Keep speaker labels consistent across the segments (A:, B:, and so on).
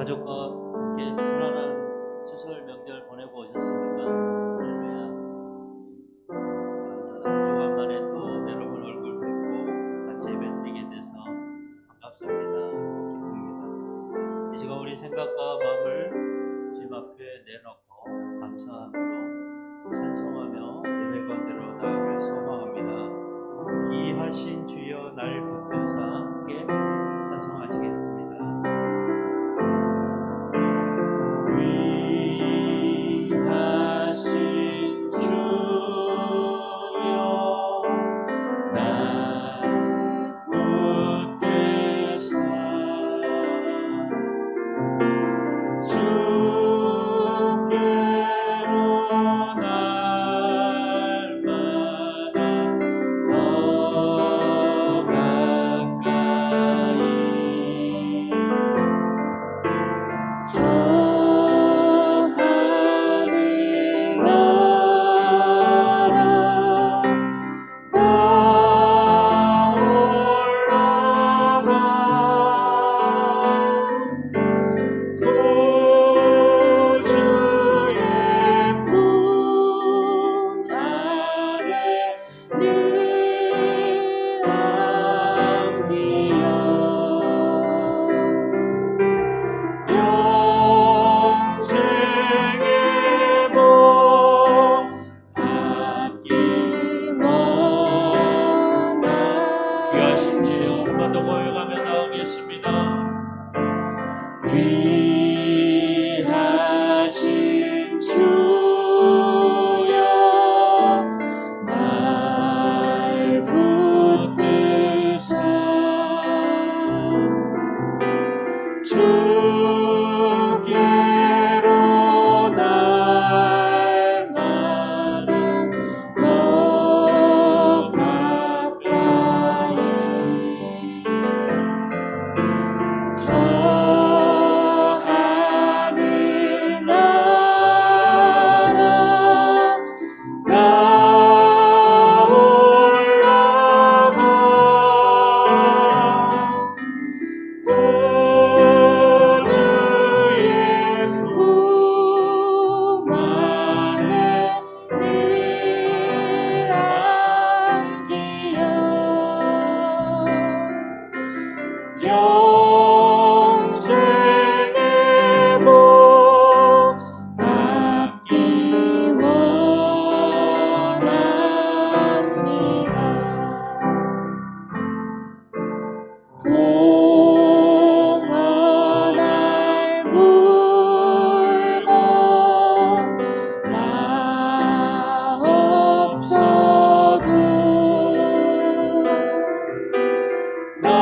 A: 가족과 함께 편안한 추설 명절 보내고 오셨습니까? 할렐루야. 오랜만에 또 여러분 얼굴 뵙고 같이 예배드리게 돼서 반갑습니다. 기쁩니다. 이 시간 우리 생각과 마음을 주님 앞에 내놓고 감사함으로 찬송하며 예배 가운데로 나아갈 소망합니다. 귀하신 주여 날 붙드사 함께 찬송하시겠습니다. 귀하신 주여 날 붙드사 주께로 날마다 더 가까이 귀하신 주여 한번더 고백하며 나오겠습니다. 귀하신 주여 날 붙드사 주께로 날마다 더 가까이 저 하늘 나라 나 올라가 구주의 품 안에 늘 안기어 영생의 복 받기 원합니다. 공허날 물고 나 없어도 날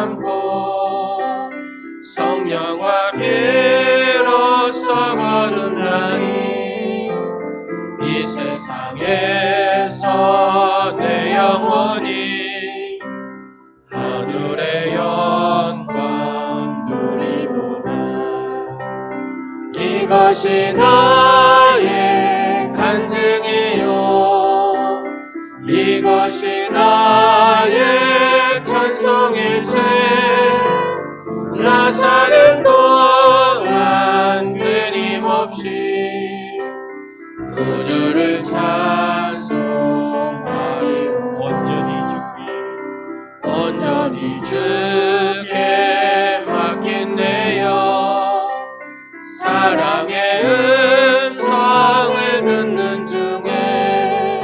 B: 삼고 성령과 비로소 거듭나니 이 세상에서 내 영혼이 하늘의 영광 누리도다. 이것이 나의 간증이요 이것이 나의 찬송일세. 나 사는 동안 끊임없이 구주를 찬송하리로. 온전히 주께 맡긴 내요 사랑의 음성을 듣는 중에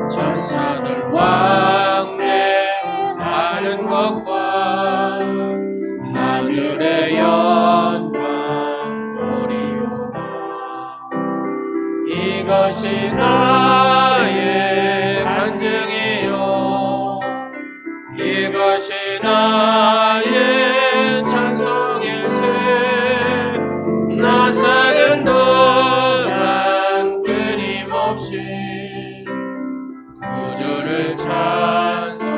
B: 전산을 왕래하는 것과 하늘의 영광 보리오라. 이것이 나의 간증이요 이것이 나의 찬송일세. 나 사는 동안 끊임없이 구주를 찬송하리로.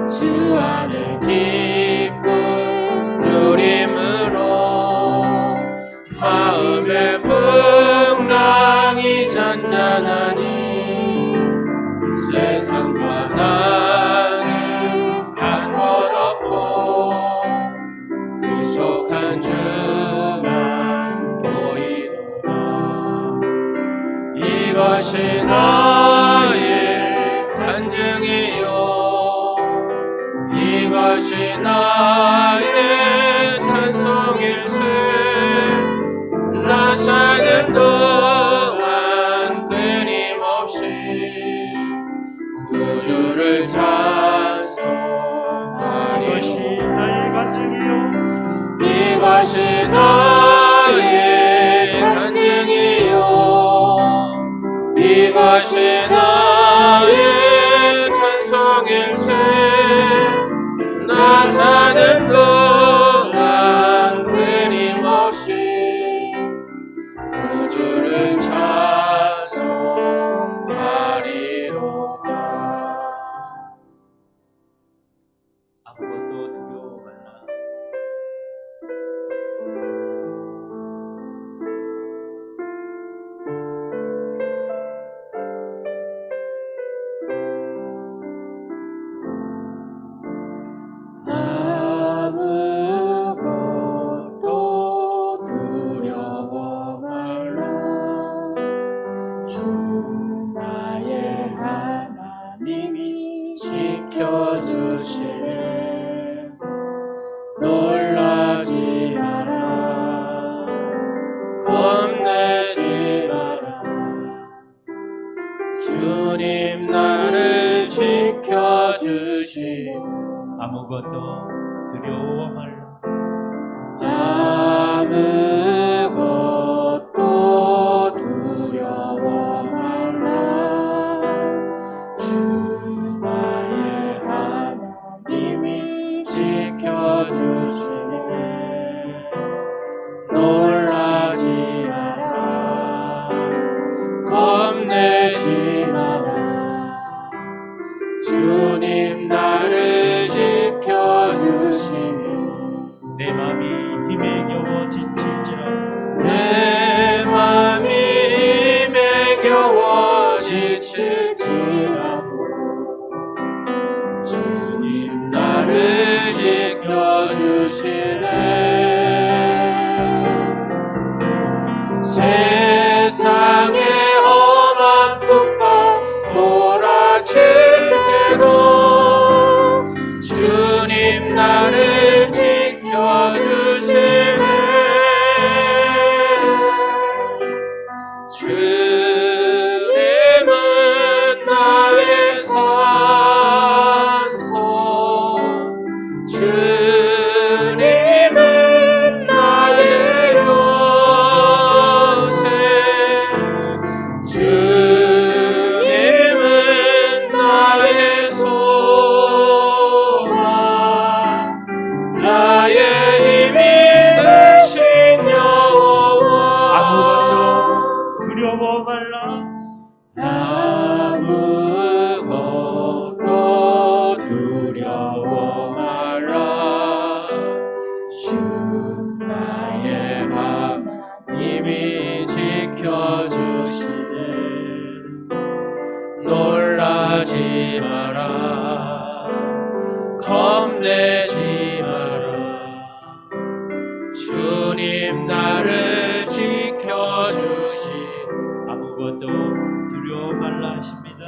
B: 주 안에 기쁨 누림으로 마음의 풍랑이 잔잔하니 세상과 나는 한 것 없고 구속한 주만 보이도다. 이것이 나의 간증이요 이것이 나의 찬송일세. 나 사는 동안 끊임없이 구주를 찬송하리.
C: 이것이 나의 간증이요
B: 이것이 나의 간증이요 이것이 나의 찬송일세. 나 사는 동안 끊임없이 구주를 찬송하리로다.
A: 아무것도 두려워 말라.
B: 아무것도 두려워 말라. 주 나의 하나님이 지켜주시네. 놀라지 마라 겁내지 마라. 주님 나를 지켜주시네.
A: 아무것도 두려워 말라.
B: 아무것도 두려워 말라. 주 나의 하나님이 지켜주시네. 놀라지 마라 겁내지 마라. 주님 나를 지켜주시네.
C: 내 맘이 힘에 겨워 지칠지라도
B: 내 맘이 힘에 겨워 지칠지라도 주님 나를 지켜주시네. 세상의 험한 풍파 몰아칠 때도 아무것도 두려워 말라. 주 나의 하나님이 지켜주시네. 놀라지 마라. 겁내지 마라. 주님 나를 지켜주시.
C: 아무것도 두려워 말라 하십니다.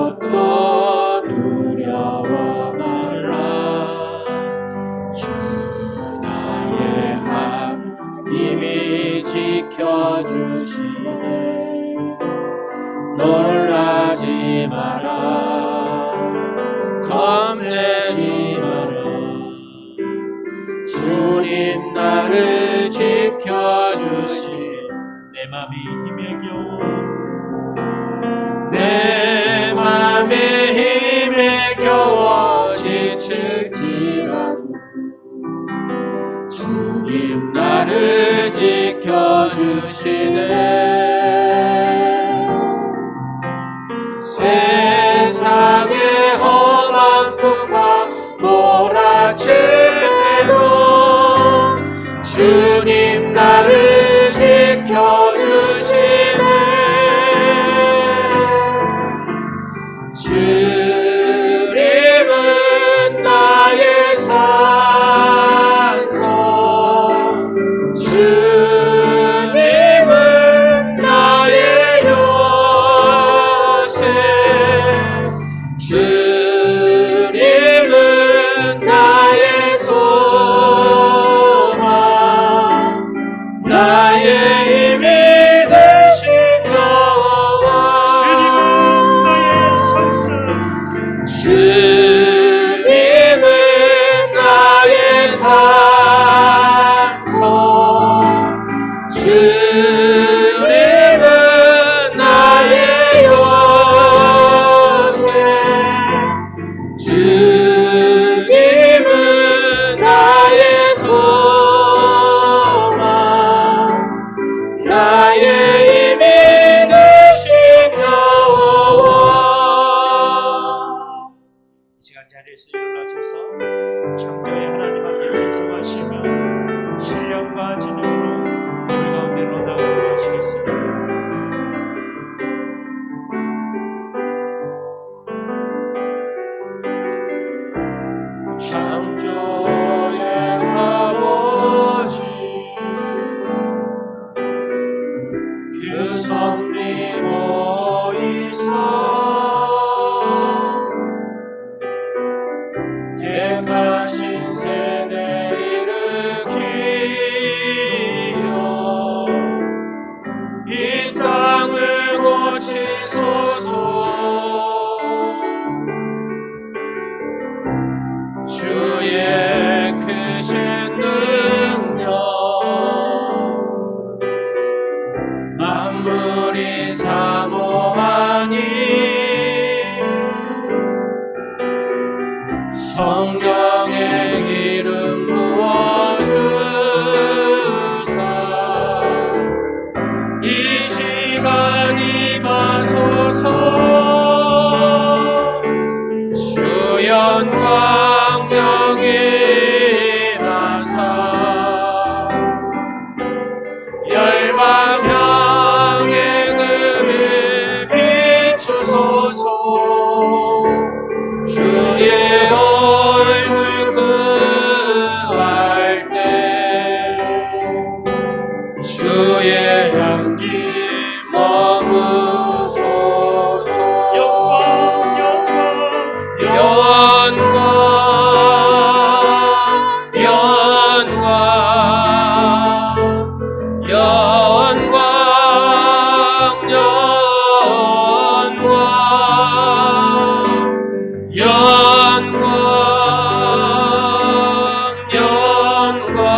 B: 아무것도 두려워 말라. 주 나의 하나님이 지켜주시네. 놀라지 마라. 겁내지 마라. 주님 나를 지켜주시.
C: 내 맘이 힘에 겨워
B: 내 맘에 힘에 겨워 지칠지라도 주님 나를 지켜주시네. 세상의 험한 풍파 몰아칠 때도 주님 나를 지켜주시네. 주님은 나의 산성, 주님은 나의 요새, 주님은 나의 소망, 나의 힘이 되신 여호와.
C: 주님은 나의 선선
B: 주님은 나의 산성, 주님은 나의 요새, 주님은 나의 소망, 나의 힘이 되신 여호와.
C: 이 시간 자리에서 일어나셔서 창조의 하나님 앞에 찬송하시며 신령과 진정으로 예배 가운데로 나가도록 하시겠습니다.
B: 창조의 아버지 그 섭리 보이사 택하신 세대 일으키어 이 땅을 고치소서. 주의 크신 능력 만물이 사모하니 성령의 기름 부어주사 이 시간 임하소서. 주 영광 여기 나사 열방 향해 그를 비추소서. 주의 얼굴 그할 때 주의 향기 머무소서.
C: 영광 영광
B: 영광 영광 영광 영광 영광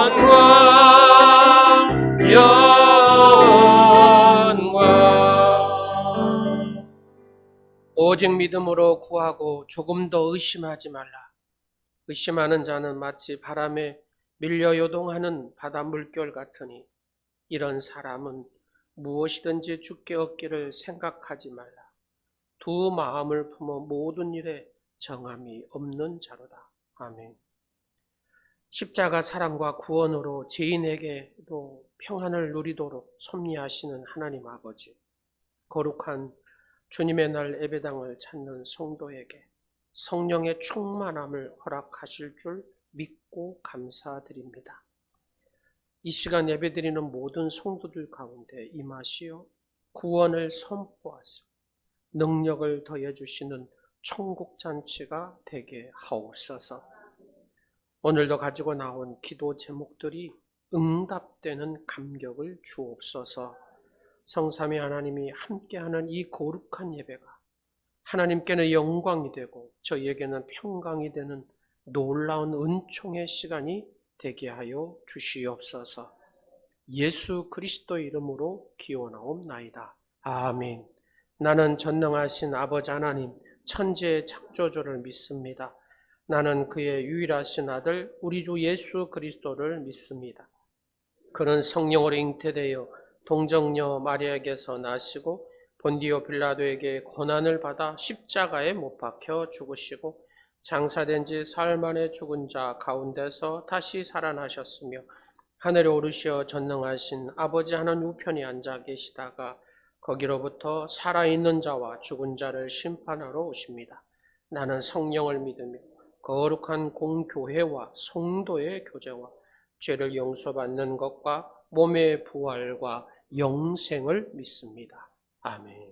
B: 영광 영광. 오직 믿음으로 구하고 조금 더 의심하지 말라. 의심하는 자는 마치 바람에 밀려 요동하는 바다 물결 같으니 이런 사람은 무엇이든지 주께 얻기를 생각하지 말라. 두 마음을 품어 모든 일에 정함이 없는 자로다. 아멘. 십자가 사랑과 구원으로 죄인에게도 평안을 누리도록 섭리하시는 하나님 아버지, 거룩한 주님의 날 예배당을 찾는 성도에게 성령의 충만함을 허락하실 줄 믿고 감사드립니다. 이 시간 예배드리는 모든 성도들 가운데 임하시어 구원을 선포하사 능력을 더해 주시는 천국잔치가 되게 하옵소서. 오늘도 가지고 나온 기도 제목들이 응답되는 감격을 주옵소서. 성삼위 하나님이 함께하는 이 거룩한 예배가 하나님께는 영광이 되고 저희에게는 평강이 되는 놀라운 은총의 시간이 되게 하여 주시옵소서. 예수 그리스도 이름으로 기원하옵나이다. 아멘. 나는 전능하신 아버지 하나님 천지의 창조주를 믿습니다. 나는 그의 유일하신 아들 우리 주 예수 그리스도를 믿습니다. 그는 성령으로 잉태되어 동정녀 마리아에게서 나시고 본디오 빌라도에게 고난을 받아 십자가에 못 박혀 죽으시고 장사된 지 사흘 만에 죽은 자 가운데서 다시 살아나셨으며 하늘에 오르시어 전능하신 아버지 하나님 우편에 앉아 계시다가 거기로부터 살아있는 자와 죽은 자를 심판하러 오십니다. 나는 성령을 믿으며 거룩한 공교회와 성도의 교제와 죄를 용서받는 것과 몸의 부활과 영생을 믿습니다. 아멘.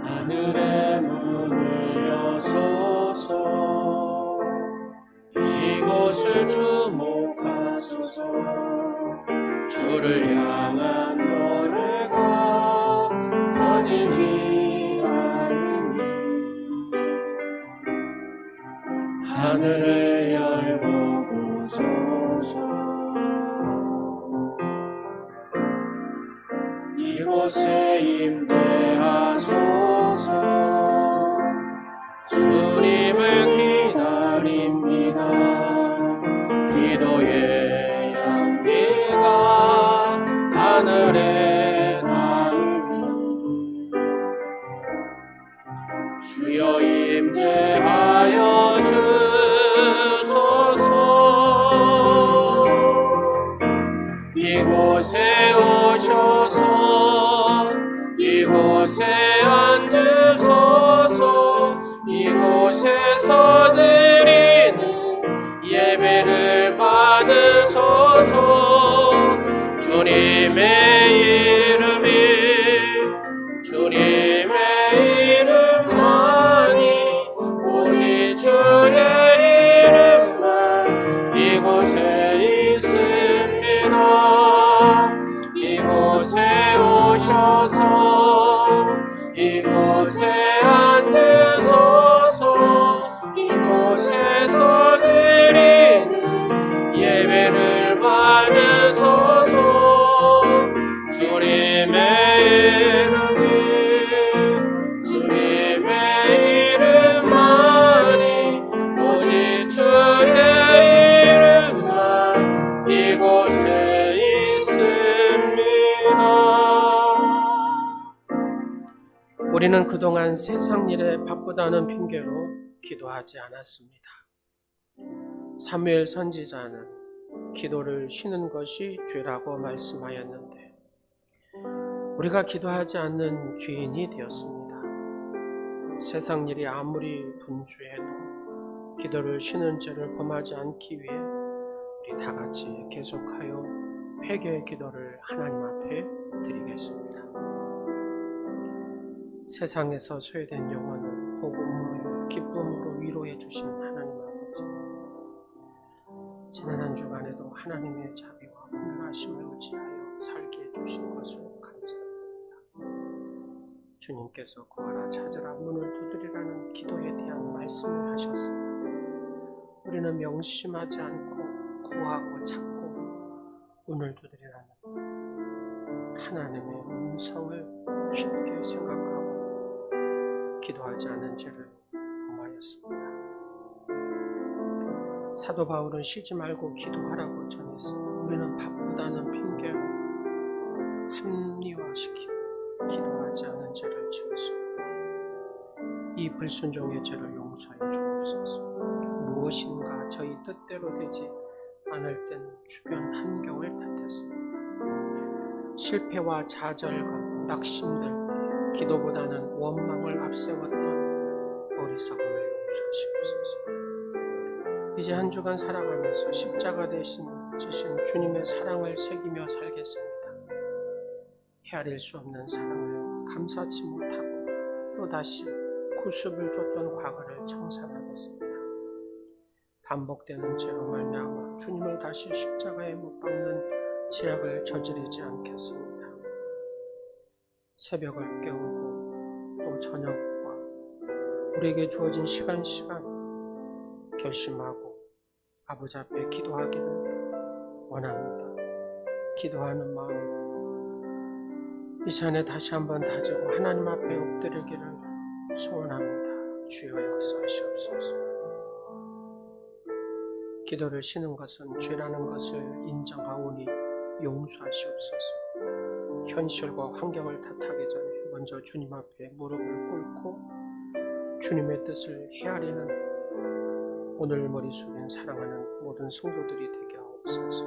D: 하늘의 문을 여소서 이곳을 주목하소서 주를 향한 노래가 꺼지지 않으니 하늘을 열고 보소서 이곳에 임재하소서 주님을 기다립니다. 기도의 향기가 하늘에 닿으니 주여 임재하여 주소서 이곳에 오셔서 이곳에 앉으소서 이곳에서 드리는 예배를 받으소서 주님의 이름만이 오직 주의 이름만 이곳에 있습니다. 이곳에 오셔서 이곳에 앉으소서 이곳에서 드리는 예배를 받으소서 주님의 이름만이 오직 주의 이름만 이곳에 있습니다.
B: 우리는 그동안 세상 일에 바쁘다는 핑계로 기도하지 않았습니다. 사무엘 선지자는 기도를 쉬는 것이 죄라고 말씀하였는데 우리가 기도하지 않는 죄인이 되었습니다. 세상 일이 아무리 분주해도 기도를 쉬는 죄를 범하지 않기 위해 우리 다 같이 계속하여 회개의 기도를 하나님 앞에 드리겠습니다. 세상에서 소외된 영혼을 복음으로 기쁨으로 위로해 주신 하나님 아버지, 지난 한 주간에도 하나님의 자비와 훈련하심을 의지하여 살게 해주신 것을 감사합니다. 주님께서 구하라 찾으라 문을 두드리라는 기도에 대한 말씀을 하셨습니다. 우리는 명심하지 않고 구하고 찾고 오늘도 드리라는 하나님의 음성을 쉽게 생각하고 기도하지 않은 죄를 범하였습니다. 사도 바울은 쉬지 말고 기도하라고 전했습니다. 우리는 바쁘다는 핑계로 합리화시키고 기도하지 않은 죄를 지었습니다. 이 불순종의 죄를 용서해 주옵소서. 무엇인가 저희 뜻대로 되지 않을 땐 주변 환경을 탓했습니다. 실패와 좌절과 낙심될 때 기도보다는 원망을 앞세웠던 어리석음을 용서하시옵소서. 이제 한 주간 살아가면서 십자가 대신 지신 주님의 사랑을 새기며 살겠습니다. 헤아릴 수 없는 사랑을 감사치 못하고 또다시 구습을 줬던 과거를 청산하겠습니다. 반복되는 죄로 말미암아 주님을 다시 십자가에 못 박는 죄악을 저지르지 않겠습니다. 새벽을 깨우고 또 저녁과 우리에게 주어진 시간 결심하고 아버지 앞에 기도하기를 원합니다. 기도하는 마음 이 시간에 다시 한번 다지고 하나님 앞에 엎드리기를 소원합니다. 주여 역사하시옵소서. 기도를 쉬는 것은 죄라는 것을 인정하오니 용서하시옵소서. 현실과 환경을 탓하기 전에 먼저 주님 앞에 무릎을 꿇고 주님의 뜻을 헤아리는 오늘 머리 숙인 사랑하는 모든 성도들이 되게 하옵소서.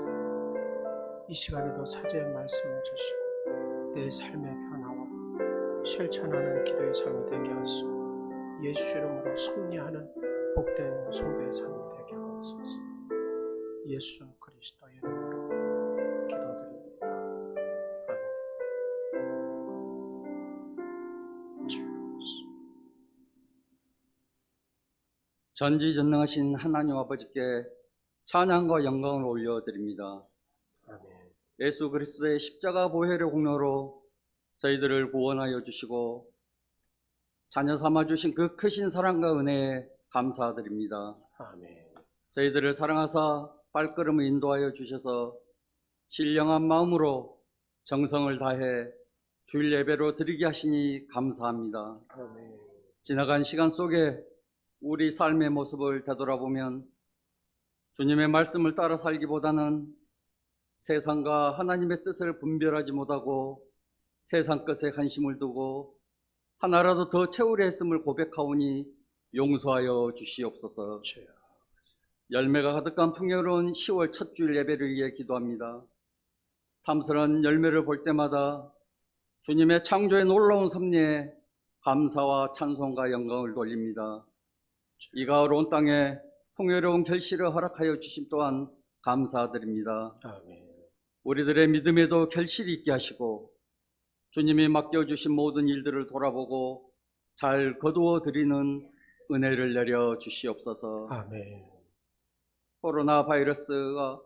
B: 이 시간에도 사제의 말씀을 주시고 내 삶의 변화와 실천하는 기도의 삶이 되게 하시고 예수 이름으로 승리하는 복된 성도의 삶이 되게 하옵소서. 예수 그리스도의 이름으로 기도드립니다. 아멘. 주옵소서.
E: 전지전능하신 하나님 아버지께 찬양과 영광을 올려드립니다.
B: 아멘.
E: 예수 그리스도의 십자가 보혈의 공로로 저희들을 구원하여 주시고 자녀 삼아 주신 그 크신 사랑과 은혜에 감사드립니다.
B: 아멘.
E: 저희들을 사랑하사 발걸음을 인도하여 주셔서 신령한 마음으로 정성을 다해 주일 예배로 드리게 하시니 감사합니다.
B: 아멘.
E: 지나간 시간 속에 우리 삶의 모습을 되돌아보면 주님의 말씀을 따라 살기보다는 세상과 하나님의 뜻을 분별하지 못하고 세상 것에 관심을 두고 하나라도 더 채우려 했음을 고백하오니 용서하여 주시옵소서. 열매가 가득한 풍요로운 10월 첫 주일 예배를 위해 기도합니다. 탐스런 열매를 볼 때마다 주님의 창조의 놀라운 섭리에 감사와 찬송과 영광을 돌립니다. 이 가을 온 땅에 풍요로운 결실을 허락하여 주심 또한 감사드립니다.
B: 아멘.
E: 우리들의 믿음에도 결실이 있게 하시고 주님이 맡겨주신 모든 일들을 돌아보고 잘 거두어 드리는 은혜를 내려 주시옵소서.
B: 아멘.
E: 코로나 바이러스가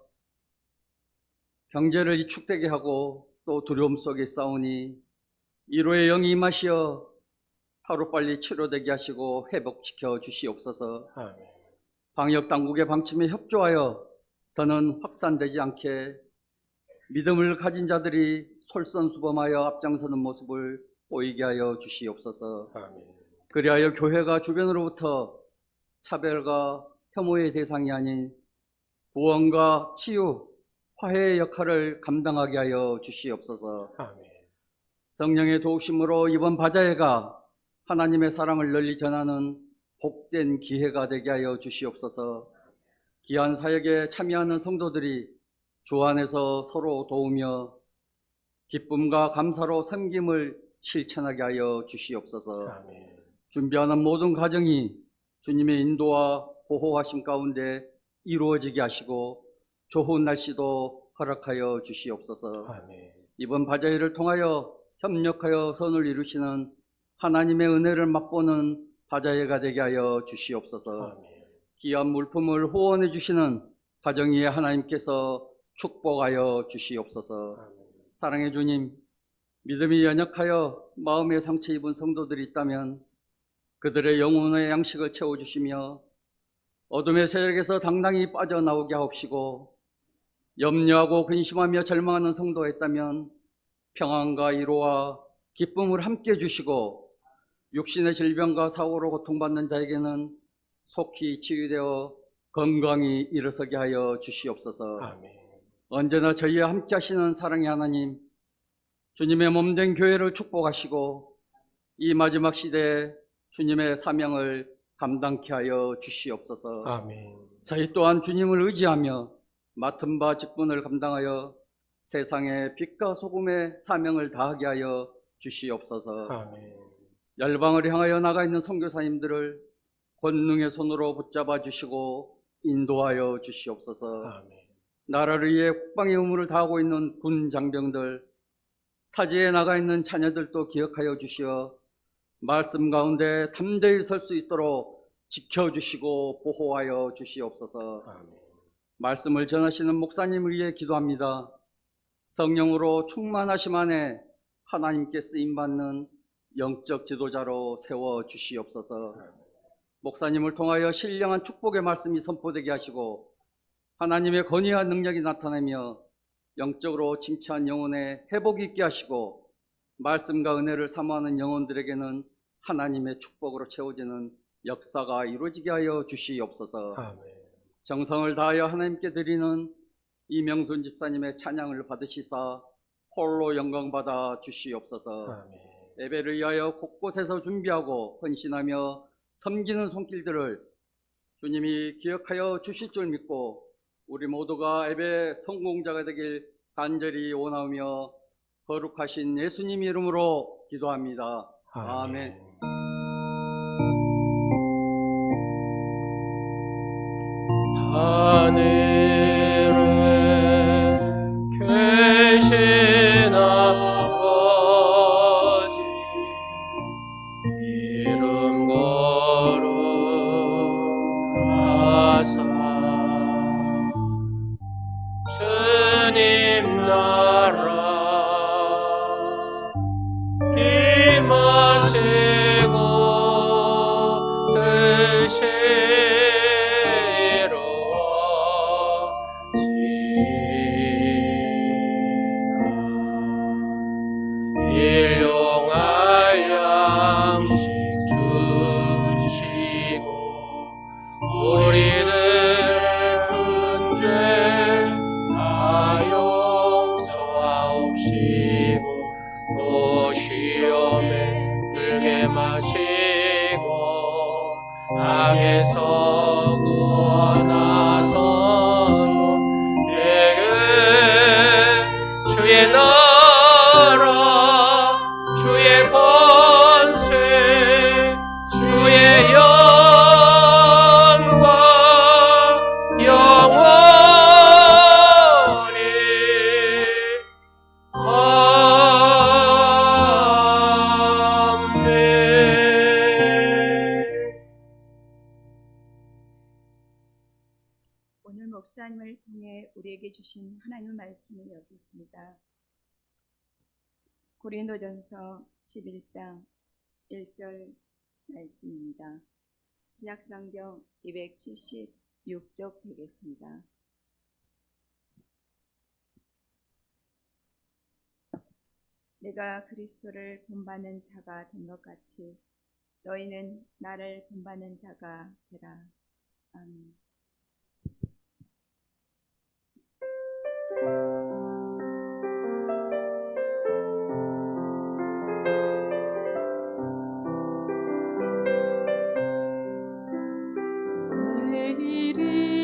E: 경제를 위축되게 하고 또 두려움 속에 싸우니 위로의 영이 임하시어 하루빨리 치료되게 하시고 회복시켜 주시옵소서.
B: 아멘.
E: 방역당국의 방침에 협조하여 더는 확산되지 않게 믿음을 가진 자들이 솔선수범하여 앞장서는 모습을 보이게 하여 주시옵소서.
B: 아멘.
E: 그리하여 교회가 주변으로부터 차별과 혐오의 대상이 아닌 구원과 치유, 화해의 역할을 감당하게 하여 주시옵소서.
B: 아멘.
E: 성령의 도우심으로 이번 바자회가 하나님의 사랑을 널리 전하는 복된 기회가 되게 하여 주시옵소서. 귀한 사역에 참여하는 성도들이 주 안에서 서로 도우며 기쁨과 감사로 섬김을 실천하게 하여 주시옵소서.
B: 아멘.
E: 준비하는 모든 과정이 주님의 인도와 보호하심 가운데 이루어지게 하시고 좋은 날씨도 허락하여 주시옵소서.
B: 아멘.
E: 이번 바자회를 통하여 협력하여 선을 이루시는 하나님의 은혜를 맛보는 바자회가 되게 하여 주시옵소서.
B: 아멘.
E: 귀한 물품을 후원해 주시는 가정 위에 하나님께서 축복하여 주시옵소서.
B: 아멘.
E: 사랑의 주님, 믿음이 연약하여 마음의 상처 입은 성도들이 있다면 그들의 영혼의 양식을 채워주시며 어둠의 세력에서 당당히 빠져나오게 하옵시고, 염려하고 근심하며 절망하는 성도가 있다면 평안과 위로와 기쁨을 함께 주시고, 육신의 질병과 사고로 고통받는 자에게는 속히 치유되어 건강히 일어서게 하여 주시옵소서.
B: 아멘.
E: 언제나 저희와 함께 하시는 사랑의 하나님, 주님의 몸된 교회를 축복하시고 이 마지막 시대에 주님의 사명을 감당케 하여 주시옵소서.
B: 아멘.
E: 저희 또한 주님을 의지하며 맡은 바 직분을 감당하여 세상의 빛과 소금의 사명을 다하게 하여 주시옵소서.
B: 아멘.
E: 열방을 향하여 나가 있는 선교사님들을 권능의 손으로 붙잡아 주시고 인도하여 주시옵소서.
B: 아멘.
E: 나라를 위해 국방의 의무를 다하고 있는 군 장병들, 타지에 나가 있는 자녀들도 기억하여 주시어 말씀 가운데 담대히 설 수 있도록 지켜주시고 보호하여 주시옵소서.
B: 아멘.
E: 말씀을 전하시는 목사님을 위해 기도합니다. 성령으로 충만하심 안에 하나님께 쓰임받는 영적 지도자로 세워 주시옵소서. 목사님을 통하여 신령한 축복의 말씀이 선포되게 하시고 하나님의 권위와 능력이 나타나며 영적으로 침체한 영혼에 회복이 있게 하시고 말씀과 은혜를 사모하는 영혼들에게는 하나님의 축복으로 채워지는 역사가 이루어지게 하여 주시옵소서.
B: 아멘.
E: 정성을 다하여 하나님께 드리는 이명순 집사님의 찬양을 받으시사 홀로 영광받아 주시옵소서.
B: 아멘.
E: 예배를 위하여 곳곳에서 준비하고 헌신하며 섬기는 손길들을 주님이 기억하여 주실 줄 믿고 우리 모두가 예배 성공자가 되길 간절히 원하며 거룩하신 예수님 이름으로 기도합니다. 아멘.
D: 하늘에 계신 아버지 이름 거룩하사 주님 나라 임하시고 뜻이 일용할 양식 주시고 우리들의 근죄 다 용서하옵시고 또 시험에 들게 마시고 악에서 구원하소서. 주의 나라 주의 권세 주의 영광 영원히 아멘.
F: 오늘 목사님을 통해 우리에게 주신 하나님의 말씀을 여기 있습니다. 고린도전서 11장 1절 말씀입니다. 신약성경 276쪽 되겠습니다. 내가 그리스도를 본받는 자가 된 것 같이 너희는 나를 본받는 자가 되라. 아멘.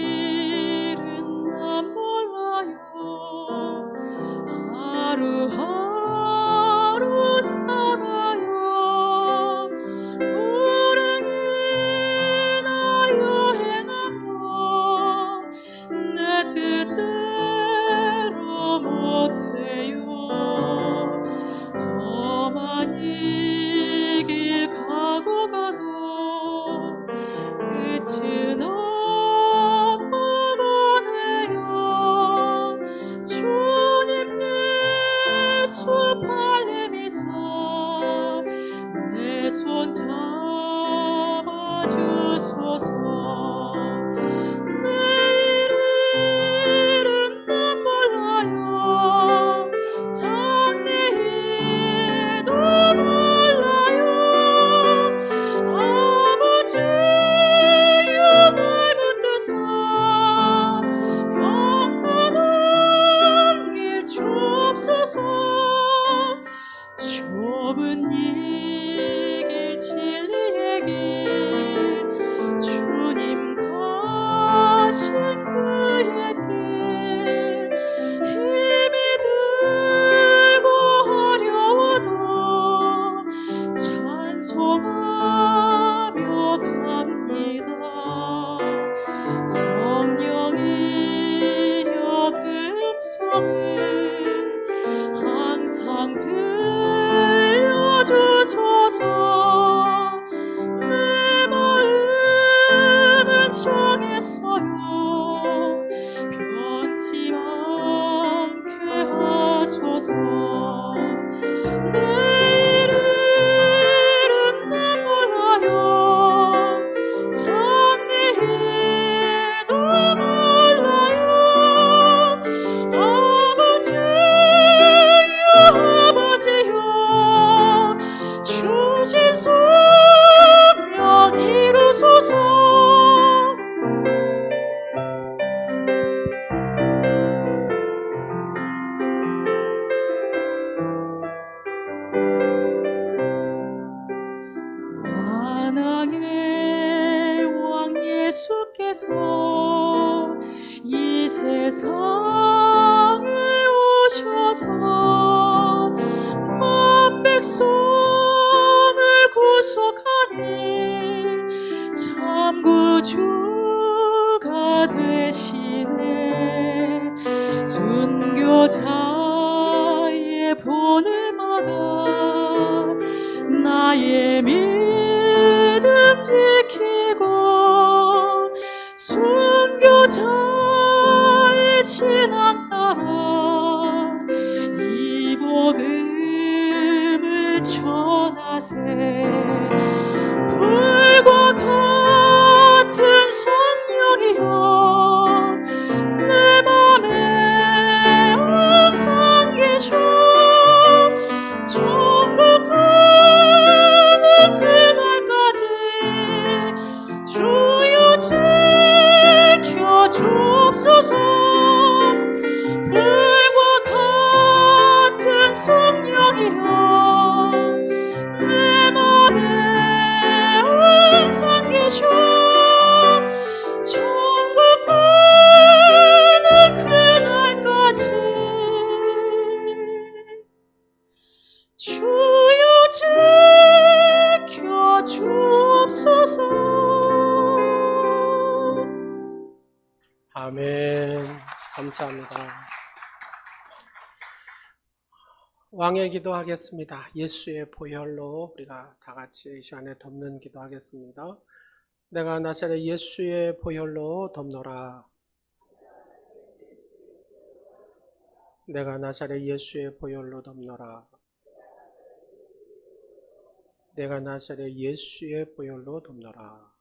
G: 내일은 난 몰라요. 하루하루 살아요. 불행이나 여행하며 내 뜻대로 못해요. 험한 이 길 가고 가도 끝은 없어보네요. 주님 예수 발림이서 내 손 잡아주소서. 주소서. 내일은 난 몰라요. 장래에도 몰라요. 아버지여 주신 소명 이루소서. 만왕의 왕 예수께서 이 세상을 오셔서 만 백성을 구속하니 참 구주가 되시네. 순교자의 본을 받아 나의 믿음 지키고 순교자의 신앙 따라 이 복음을 전하세. 불과 같은 성령이여 내 맘에 항상 계셔. 천국 가는 그날까지 주여 지켜 주옵소서. 불과 같은 성령이여 내 맘에 항상 계셔. 천국 가는 그날까지 주여 지켜 주옵소서.
B: 아멘. 감사합니다. 왕의 기도하겠습니다. 예수의 보혈로 우리가 다 같이 이 시간에 덮는 기도하겠습니다. 내가 나사렛 예수의 보혈로 덮노라. 내가 나사렛 예수의 보혈로 덮노라. 내가 나사렛 예수의 보혈로 덮노라.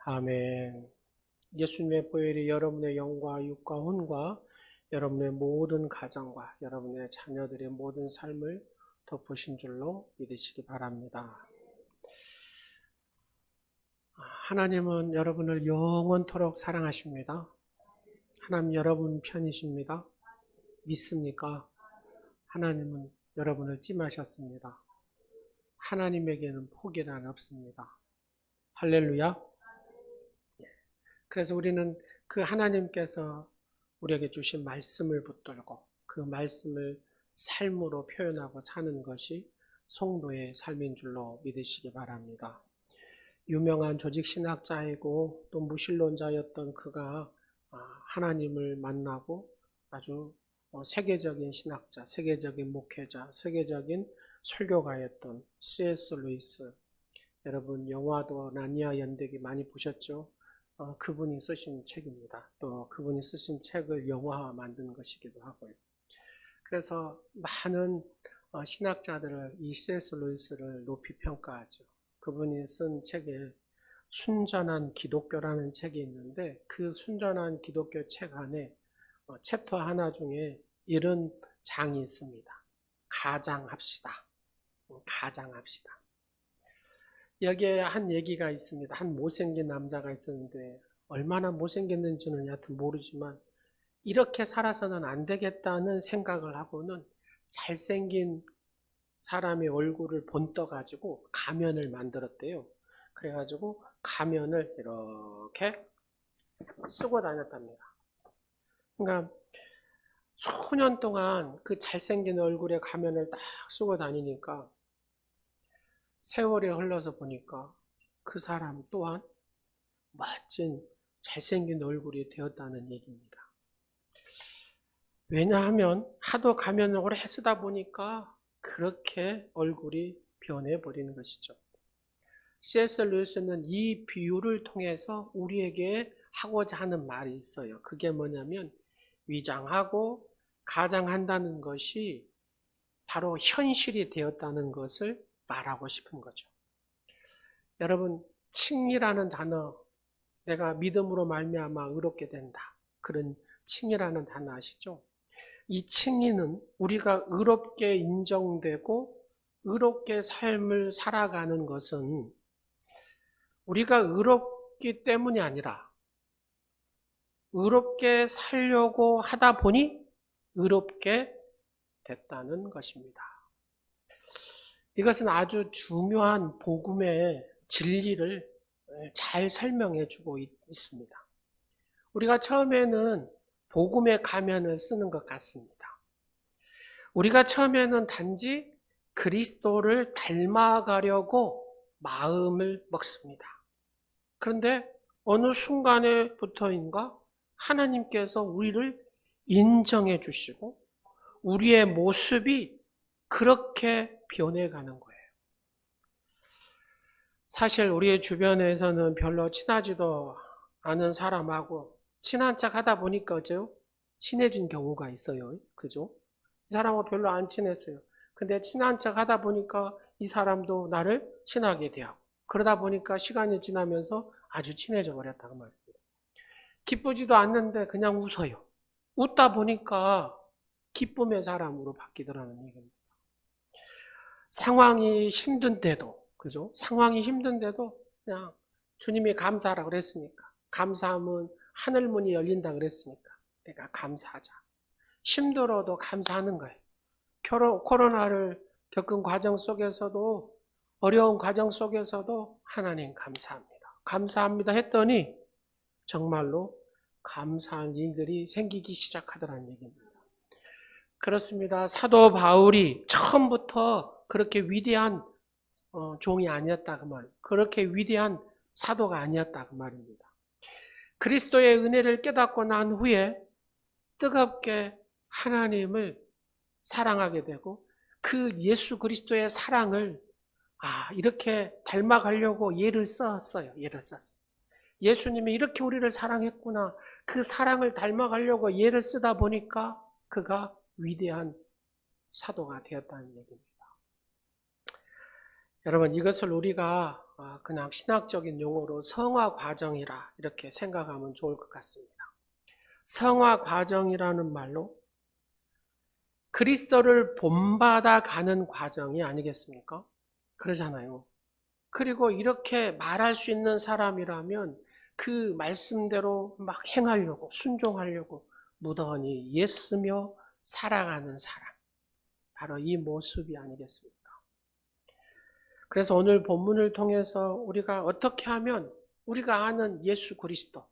B: 아멘. 예수님의 보혈이 여러분의 영과 육과 혼과 여러분의 모든 가정과 여러분의 자녀들의 모든 삶을 덮으신 줄로 믿으시기 바랍니다. 하나님은 여러분을 영원토록 사랑하십니다. 하나님 여러분 편이십니다. 믿습니까? 하나님은 여러분을 찜하셨습니다. 하나님에게는 포기란 없습니다. 할렐루야. 그래서 우리는 그 하나님께서 우리에게 주신 말씀을 붙들고 그 말씀을 삶으로 표현하고 사는 것이 성도의 삶인 줄로 믿으시기 바랍니다. 유명한 조직신학자이고 또 무신론자였던 그가 하나님을 만나고 아주 세계적인 신학자, 세계적인 목회자, 세계적인 설교가였던 C.S. 루이스. 여러분 영화도 나니아 연대기 많이 보셨죠? 그분이 쓰신 책입니다. 또 그분이 쓰신 책을 영화화 만든 것이기도 하고요. 그래서 많은 신학자들을 이 C.S. 루이스를 높이 평가하죠. 그분이 쓴 책에 순전한 기독교라는 책이 있는데 그 순전한 기독교 책 안에 챕터 하나 중에 이런 장이 있습니다. 가장합시다. 가장합시다. 여기에 한 얘기가 있습니다. 한 못생긴 남자가 있었는데 얼마나 못생겼는지는 여하튼 모르지만 이렇게 살아서는 안 되겠다는 생각을 하고는 잘생긴 사람의 얼굴을 본떠가지고 가면을 만들었대요. 그래가지고 가면을 이렇게 쓰고 다녔답니다. 그러니까 수년 동안 그 잘생긴 얼굴에 가면을 딱 쓰고 다니니까 세월이 흘러서 보니까 그 사람 또한 멋진 잘생긴 얼굴이 되었다는 얘기입니다. 왜냐하면 하도 가면을 오래 쓰다 보니까 그렇게 얼굴이 변해버리는 것이죠. C.S. 루이스는 이 비유를 통해서 우리에게 하고자 하는 말이 있어요. 그게 뭐냐면 위장하고 가장한다는 것이 바로 현실이 되었다는 것을 말하고 싶은 거죠. 여러분, 칭의라는 단어, 내가 믿음으로 말미암아 의롭게 된다. 그런 칭의라는 단어 아시죠? 이 칭의는 우리가 의롭게 인정되고 의롭게 삶을 살아가는 것은 우리가 의롭기 때문이 아니라 의롭게 살려고 하다 보니 의롭게 됐다는 것입니다. 이것은 아주 중요한 복음의 진리를 잘 설명해 주고 있습니다. 우리가 처음에는 복음의 가면을 쓰는 것 같습니다. 우리가 처음에는 단지 그리스도를 닮아가려고 마음을 먹습니다. 그런데 어느 순간에부터인가 하나님께서 우리를 인정해 주시고 우리의 모습이 그렇게 변해가는 거예요. 사실 우리의 주변에서는 별로 친하지도 않은 사람하고 친한 척 하다 보니까 어째요? 친해진 경우가 있어요. 그죠? 이 사람하고 별로 안 친했어요. 근데 친한 척 하다 보니까 이 사람도 나를 친하게 대하고 그러다 보니까 시간이 지나면서 아주 친해져 버렸다고 말입니다. 기쁘지도 않는데 그냥 웃어요. 웃다 보니까 기쁨의 사람으로 바뀌더라는 얘기입니다. 상황이 힘든데도, 그죠? 상황이 힘든데도 그냥 주님이 감사하라 그랬으니까, 감사하면 하늘문이 열린다 그랬으니까 내가 감사하자. 힘들어도 감사하는 거예요. 코로나를 겪은 과정 속에서도, 어려운 과정 속에서도 하나님 감사합니다. 감사합니다 했더니 정말로 감사한 일들이 생기기 시작하더라는 얘기입니다. 그렇습니다. 사도 바울이 처음부터 그렇게 위대한 종이 아니었다 그 말, 그렇게 위대한 사도가 아니었다 그 말입니다. 그리스도의 은혜를 깨닫고 난 후에 뜨겁게 하나님을 사랑하게 되고 그 예수 그리스도의 사랑을 이렇게 닮아가려고 예를 썼어요. 예수님이 이렇게 우리를 사랑했구나. 그 사랑을 닮아가려고 예를 쓰다 보니까 그가 위대한 사도가 되었다는 얘기입니다. 여러분, 이것을 우리가 그냥 신학적인 용어로 성화 과정이라 이렇게 생각하면 좋을 것 같습니다. 성화 과정이라는 말로 그리스도를 본받아 가는 과정이 아니겠습니까? 그러잖아요. 그리고 이렇게 말할 수 있는 사람이라면 그 말씀대로 막 행하려고, 순종하려고 무던히 예쓰며 살아가는 사람, 바로 이 모습이 아니겠습니까? 그래서 오늘 본문을 통해서 우리가 어떻게 하면 우리가 아는 예수 그리스도,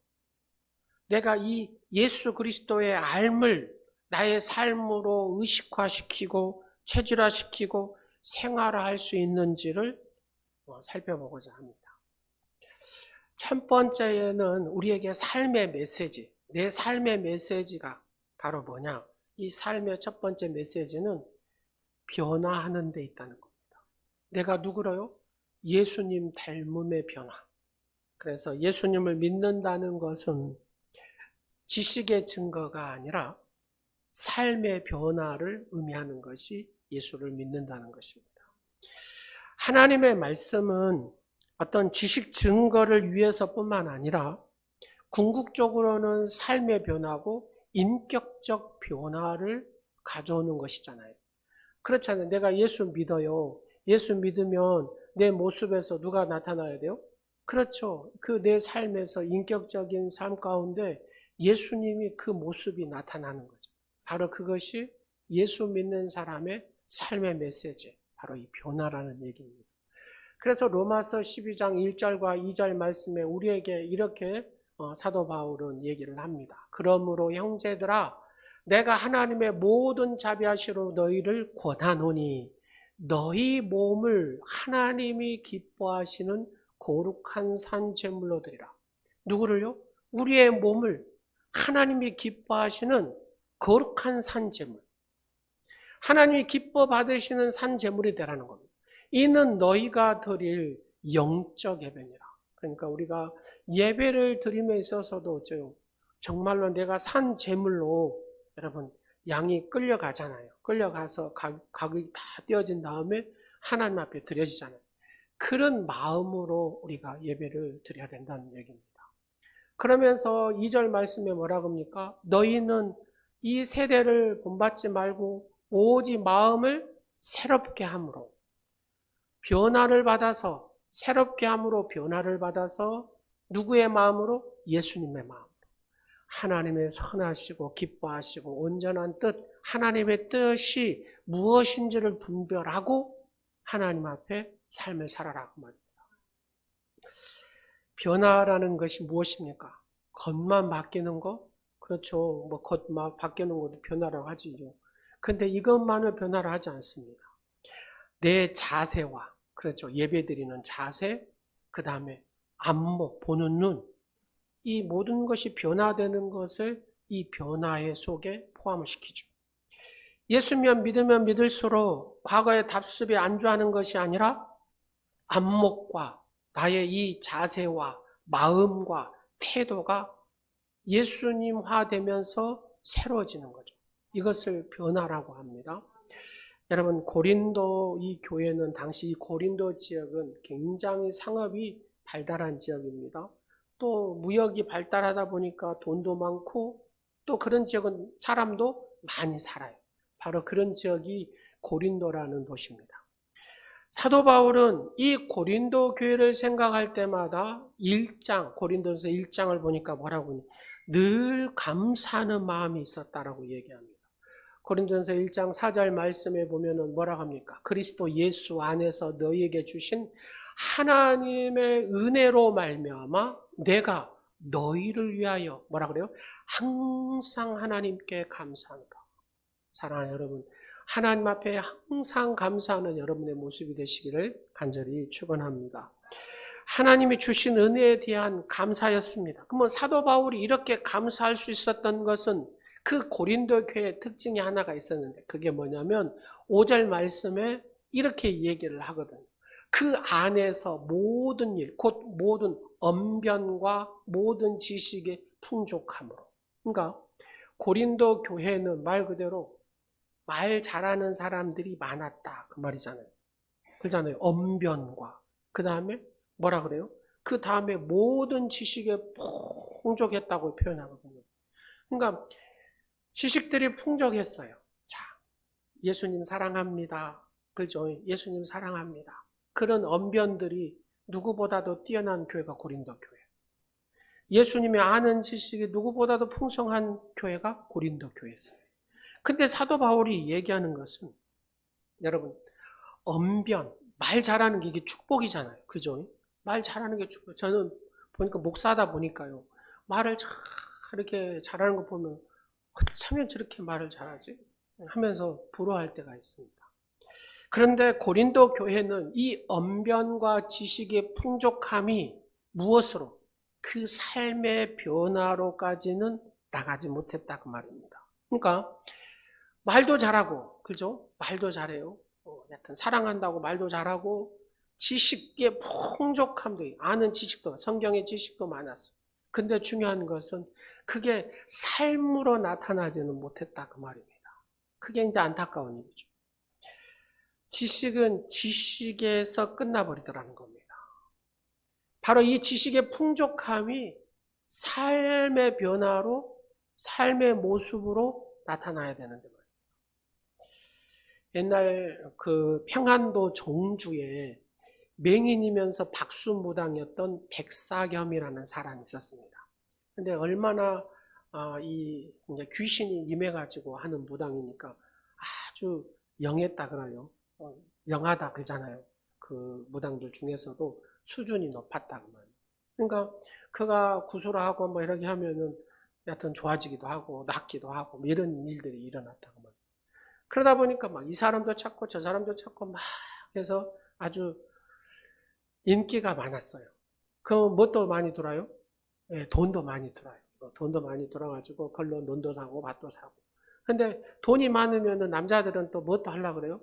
B: 내가 이 예수 그리스도의 알을 나의 삶으로 의식화시키고 체질화시키고 생활화할 수 있는지를 살펴보고자 합니다. 첫 번째는 우리에게 삶의 메시지, 내 삶의 메시지가 바로 뭐냐? 이 삶의 첫 번째 메시지는 변화하는 데 있다는 겁니다. 내가 누구로요? 예수님 닮음의 변화. 그래서 예수님을 믿는다는 것은 지식의 증거가 아니라 삶의 변화를 의미하는 것이 예수를 믿는다는 것입니다. 하나님의 말씀은 어떤 지식 증거를 위해서뿐만 아니라 궁극적으로는 삶의 변화고 인격적 변화를 가져오는 것이잖아요. 그렇잖아요. 내가 예수 믿어요. 예수 믿으면 내 모습에서 누가 나타나야 돼요? 그렇죠. 그 내 삶에서 인격적인 삶 가운데 예수님이 그 모습이 나타나는 거죠. 바로 그것이 예수 믿는 사람의 삶의 메시지, 바로 이 변화라는 얘기입니다. 그래서 로마서 12장 1절과 2절 말씀에 우리에게 이렇게 사도 바울은 얘기를 합니다. 그러므로 형제들아, 내가 하나님의 모든 자비하시로 너희를 권하노니 너희 몸을 하나님이 기뻐하시는 거룩한 산 제물로 드리라. 누구를요? 우리의 몸을 하나님이 기뻐하시는 거룩한 산 제물, 하나님이 기뻐 받으시는 산 제물이 되라는 겁니다. 이는 너희가 드릴 영적 예배니라. 그러니까 우리가 예배를 드림에 있어서도 어째요? 정말로 내가 산 제물로 여러분, 양이 끌려가잖아요. 끌려가서 각이 다 떼어진 다음에 하나님 앞에 드려지잖아요. 그런 마음으로 우리가 예배를 드려야 된다는 얘기입니다. 그러면서 2절 말씀에 뭐라고 합니까? 너희는 이 세대를 본받지 말고 오직 마음을 새롭게 함으로, 변화를 받아서, 새롭게 함으로 변화를 받아서 누구의 마음으로? 예수님의 마음으로. 하나님의 선하시고 기뻐하시고 온전한 뜻, 하나님의 뜻이 무엇인지를 분별하고 하나님 앞에 삶을 살아라 그 말입니다. 변화라는 것이 무엇입니까? 겉만 바뀌는 거? 그렇죠. 뭐 겉만 바뀌는 것도 변화라고 하지요. 근데 이것만을 변화를 하지 않습니다. 내 자세와, 그렇죠. 예배드리는 자세, 그 다음에 안목, 보는 눈, 이 모든 것이 변화되는 것을 이 변화의 속에 포함을 시키죠. 예수면 믿으면 믿을수록 과거의 답습에 안주하는 것이 아니라 안목과 나의 이 자세와 마음과 태도가 예수님화 되면서 새로워지는 거죠. 이것을 변화라고 합니다. 여러분, 고린도 이 교회는 당시 이 고린도 지역은 굉장히 상업이 발달한 지역입니다. 또 무역이 발달하다 보니까 돈도 많고 또 그런 지역은 사람도 많이 살아요. 바로 그런 지역이 고린도라는 도시입니다. 사도 바울은 이 고린도 교회를 생각할 때마다 1장, 고린도서 1장을 보니까 뭐라고 하니? 늘 감사하는 마음이 있었다라고 얘기합니다. 고린도서 1장 4절 말씀에 보면은 뭐라고 합니까? 그리스도 예수 안에서 너희에게 주신 하나님의 은혜로 말미암아 내가 너희를 위하여 뭐라 그래요? 항상 하나님께 감사하노라. 사랑하는 여러분, 하나님 앞에 항상 감사하는 여러분의 모습이 되시기를 간절히 축원합니다. 하나님이 주신 은혜에 대한 감사였습니다. 그러면 사도 바울이 이렇게 감사할 수 있었던 것은 그 고린도 교회의 특징이 하나가 있었는데 그게 뭐냐면 5절 말씀에 이렇게 얘기를 하거든요. 그 안에서 모든 일, 곧 모든 언변과 모든 지식의 풍족함으로. 그러니까 고린도 교회는 말 그대로 말 잘하는 사람들이 많았다 그 말이잖아요. 그렇잖아요. 언변과 그 다음에 뭐라 그래요? 그 다음에 모든 지식에 풍족했다고 표현하거든요. 그러니까 지식들이 풍족했어요. 자, 예수님 사랑합니다. 그죠? 예수님 사랑합니다. 그런 언변들이 누구보다도 뛰어난 교회가 고린도 교회. 예수님의 아는 지식이 누구보다도 풍성한 교회가 고린도 교회였어요. 근데 사도 바울이 얘기하는 것은 여러분 언변, 말 잘하는 게 이게 축복이잖아요. 그죠? 말 잘하는 게 축복. 저는 보니까 목사다 보니까요. 말을 잘 이렇게 잘하는 거 보면 어쩌면 저렇게 말을 잘하지? 하면서 부러워할 때가 있습니다. 그런데 고린도 교회는 이 언변과 지식의 풍족함이 무엇으로? 그 삶의 변화로까지는 나가지 못했다 그 말입니다. 그러니까 말도 잘하고, 그죠? 말도 잘해요. 여튼 사랑한다고 말도 잘하고 지식의 풍족함도 아는 지식도 성경의 지식도 많았어요. 근데 중요한 것은 그게 삶으로 나타나지는 못했다 그 말입니다. 그게 이제 안타까운 일이죠. 지식은 지식에서 끝나버리더라는 겁니다. 바로 이 지식의 풍족함이 삶의 변화로, 삶의 모습으로 나타나야 되는데 말이에요. 옛날 그 평안도 종주에 맹인이면서 박수무당이었던 백사겸이라는 사람이 있었습니다. 근데 얼마나 이 이제 귀신이 임해가지고 하는 무당이니까 아주 영했다 그래요. 영하다 그러잖아요. 그 무당들 중에서도 수준이 높았다 그 말이에요. 그러니까 그가 구술을 하고 뭐 이렇게 하면은 여하튼 좋아지기도 하고 낫기도 하고 뭐 이런 일들이 일어났다 그 말이에요. 그러다 보니까 막 이 사람도 찾고 저 사람도 찾고 막 해서 아주 인기가 많았어요. 그럼 뭣도 많이 들어요? 예, 돈도 많이 들어요. 돈도 많이 들어가지고 걸로 논도 사고 밭도 사고. 근데 돈이 많으면은 남자들은 또 뭣도 하려고 그래요?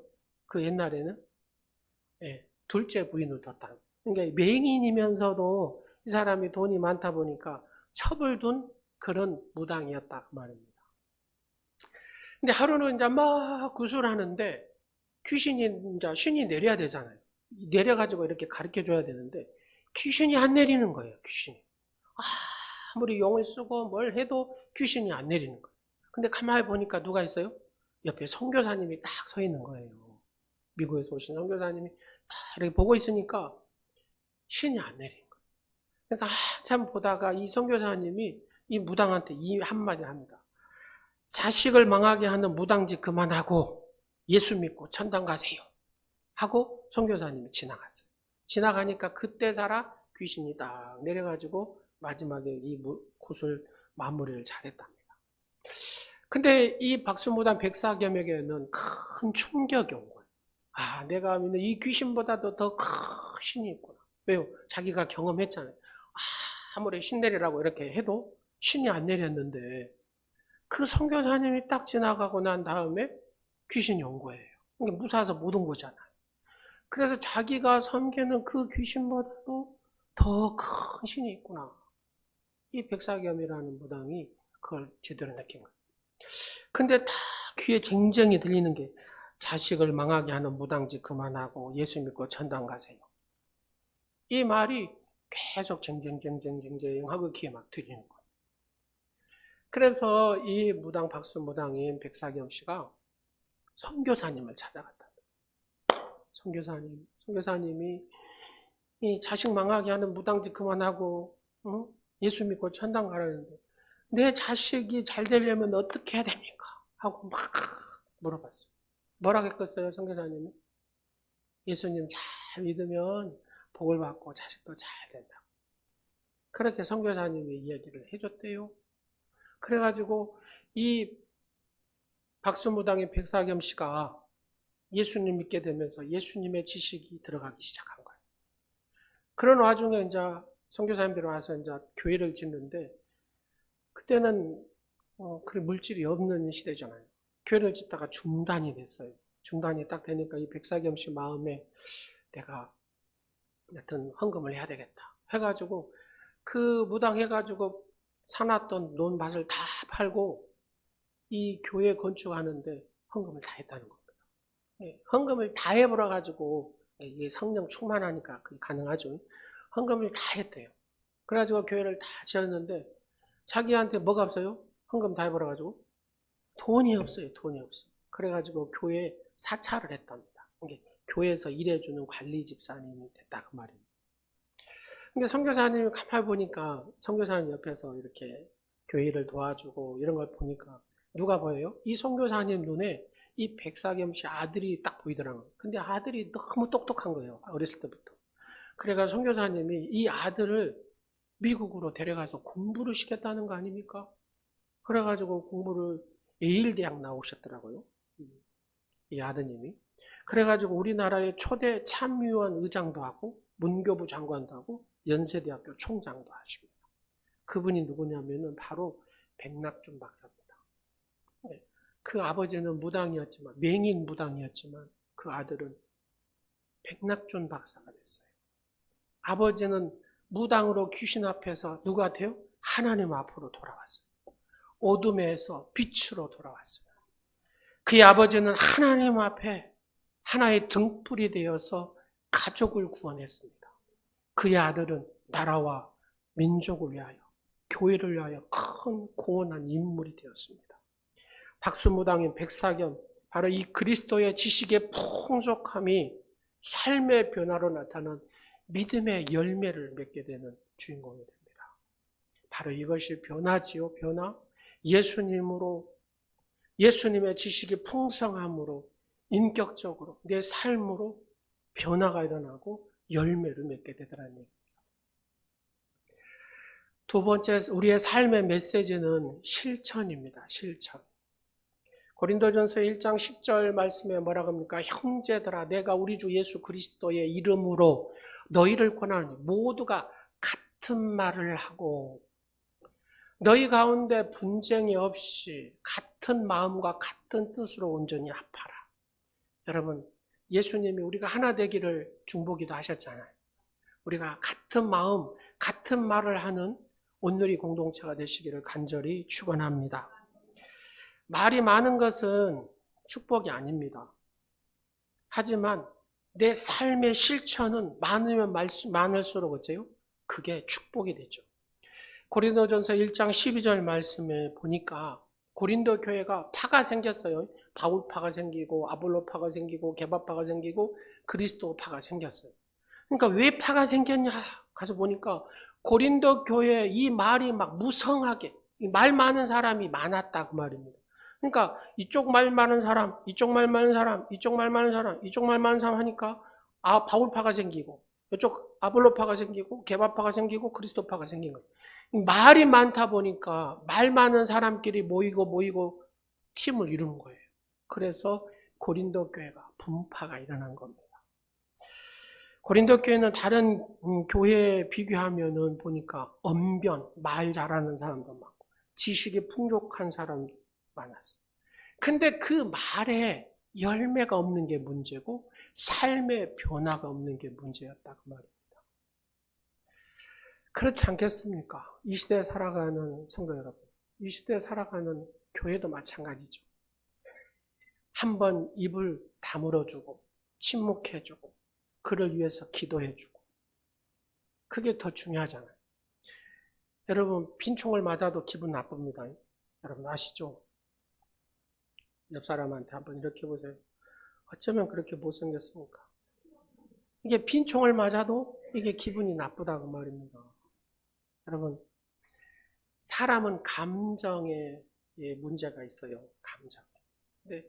B: 그 옛날에는 예, 둘째 부인을 뒀다. 그러니까 맹인이면서도 이 사람이 돈이 많다 보니까 첩을 둔 그런 무당이었다 그 말입니다. 근데 하루는 이제 막 구슬하는데 귀신이 이제 신이 내려야 되잖아요. 내려가지고 이렇게 가르쳐 줘야 되는데 귀신이 안 내리는 거예요. 귀신이. 아무리 용을 쓰고 뭘 해도 귀신이 안 내리는 거예요. 근데 가만히 보니까 누가 있어요? 옆에 선교사님이 딱 서 있는 거예요. 미국에서 오신 선교사님이 딱 이렇게 보고 있으니까 신이 안 내리는 거예요. 그래서 한참 보다가 이 선교사님이 이 무당한테 이 한마디를 합니다. 자식을 망하게 하는 무당짓 그만하고 예수 믿고 천당 가세요. 하고 선교사님이 지나갔어요. 지나가니까 그때 살아 귀신이 딱 내려가지고 마지막에 이 굿을 마무리를 잘했답니다. 근데 이 박수무당 백사겸에게는 큰 충격이 온 거예요. 내가 믿는 이 귀신보다도 더 큰 신이 있구나. 왜요? 자기가 경험했잖아요. 아무리 신 내리라고 이렇게 해도 신이 안 내렸는데 그 선교사님이 딱 지나가고 난 다음에 귀신이 온 거예요. 이게 무사해서 못 온 거잖아요. 그래서 자기가 섬기는 그 귀신보다도 더 큰 신이 있구나. 이 백사겸이라는 무당이 그걸 제대로 느낀 거예요. 근데 다 귀에 쟁쟁이 들리는 게 자식을 망하게 하는 무당짓 그만하고 예수 믿고 천당 가세요. 이 말이 계속 쟁쟁하고 귀에 막 들리는 거예요. 그래서 이 무당 박수무당인 백사겸 씨가 선교사님을 찾아갔다. 선교사님이 이 자식 망하게 하는 무당짓 그만하고 예수 믿고 천당 가라는데 내 자식이 잘 되려면 어떻게 해야 됩니까? 하고 막 물어봤어요. 뭐라고 했겠어요, 선교사님이? 예수님 잘 믿으면 복을 받고 자식도 잘 된다. 그렇게 선교사님이 이야기를 해줬대요. 그래가지고 이 박수무당인 백사겸 씨가 예수님 믿게 되면서 예수님의 지식이 들어가기 시작한 거예요. 그런 와중에 이제 선교사님들이 와서 이제 교회를 짓는데 그때는 그 물질이 없는 시대잖아요. 교회를 짓다가 중단이 됐어요. 중단이 딱 되니까 이 백사겸 씨 마음에 내가 여튼 헌금을 해야 되겠다 해가지고 그 무당 해가지고 사놨던 논밭을 다 팔고 이 교회 건축하는데 헌금을 다 했다는 겁니다. 헌금을 다 해버려 가지고 이게 성령 충만하니까 그게 가능하죠. 헌금을 다 했대요. 그래가지고 교회를 다 지었는데 자기한테 뭐가 없어요? 헌금 다 해버려 가지고 돈이 없어요. 돈이 없어. 그래가지고 교회에 사찰을 했답니다. 이게 교회에서 일해주는 관리 집사님이 됐다 그 말입니다. 근데 선교사님이 가만히 보니까 선교사님 옆에서 이렇게 교회를 도와주고 이런 걸 보니까 누가 보여요? 이 선교사님 눈에 이 백사겸 씨 아들이 딱 보이더라고요. 근데 아들이 너무 똑똑한 거예요. 어렸을 때부터. 그래가 선교사님이 이 아들을 미국으로 데려가서 공부를 시켰다는 거 아닙니까? 그래가지고 공부를 예일 대학 나오셨더라고요. 이 아드님이. 그래가지고 우리나라의 초대 참의원 의장도 하고 문교부 장관도 하고 연세대학교 총장도 하십니다. 그분이 누구냐면은 바로 백낙준 박사입니다. 그 아버지는 무당이었지만 맹인 무당이었지만 그 아들은 백낙준 박사가 됐어요. 아버지는 무당으로 귀신 앞에서 누구 같아요? 하나님 앞으로 돌아왔어요. 어둠에서 빛으로 돌아왔어요. 그의 아버지는 하나님 앞에 하나의 등불이 되어서 가족을 구원했습니다. 그의 아들은 나라와 민족을 위하여 교회를 위하여 큰 공헌한 인물이 되었습니다. 박수무당인 백사겸, 바로 이 그리스도의 지식의 풍족함이 삶의 변화로 나타난 믿음의 열매를 맺게 되는 주인공이 됩니다. 바로 이것이 변화지요, 변화. 예수님의 지식이 풍성함으로 인격적으로 내 삶으로 변화가 일어나고 열매를 맺게 되더라는 얘기입니다. 두 번째, 우리의 삶의 메시지는 실천입니다. 실천. 고린도전서 1장 10절 말씀에 뭐라고 합니까? 형제들아, 내가 우리 주 예수 그리스도의 이름으로 너희를 권하노니 모두가 같은 말을 하고 너희 가운데 분쟁이 없이 같은 마음과 같은 뜻으로 온전히 합하라. 여러분, 예수님이 우리가 하나 되기를 중보기도 하셨잖아요. 우리가 같은 마음, 같은 말을 하는 온누리 공동체가 되시기를 간절히 축원합니다. 말이 많은 것은 축복이 아닙니다. 하지만 내 삶의 실천은 많으면 많을수록 어째요? 그게 축복이 되죠. 고린도전서 1장 12절 말씀에 보니까 고린도 교회가 파가 생겼어요. 바울파가 생기고 아볼로파가 생기고 게바파가 생기고 그리스도파가 생겼어요. 그러니까 왜 파가 생겼냐 가서 보니까 고린도 교회에 이 말이 막 무성하게 말 많은 사람이 많았다 그 말입니다. 그러니까 이쪽 말 많은 사람, 이쪽 말 많은 사람, 이쪽 말 많은 사람, 이쪽 말 많은 사람 하니까 바울파가 생기고 이쪽 아볼로파가 생기고 게바파가 생기고 그리스도파가 생긴 거예요. 말이 많다 보니까 말 많은 사람끼리 모이고 팀을 이루는 거예요. 그래서 고린도 교회가 분파가 일어난 겁니다. 고린도 교회는 다른 교회에 비교하면은 보니까 언변, 말 잘하는 사람도 많고 지식이 풍족한 사람도 많았어요. 근데 그 말에 열매가 없는 게 문제고 삶의 변화가 없는 게 문제였다 그 말입니다. 그렇지 않겠습니까? 이 시대에 살아가는 성도 여러분, 이 시대에 살아가는 교회도 마찬가지죠. 한번 입을 다물어주고 침묵해주고 그를 위해서 기도해주고 그게 더 중요하잖아요. 여러분 빈총을 맞아도 기분 나쁩니다. 여러분 아시죠? 옆 사람한테 한번 이렇게 보세요. 어쩌면 그렇게 못생겼습니까? 이게 빈총을 맞아도 이게 기분이 나쁘다고 말입니다. 여러분 사람은 감정에 문제가 있어요. 감정. 근데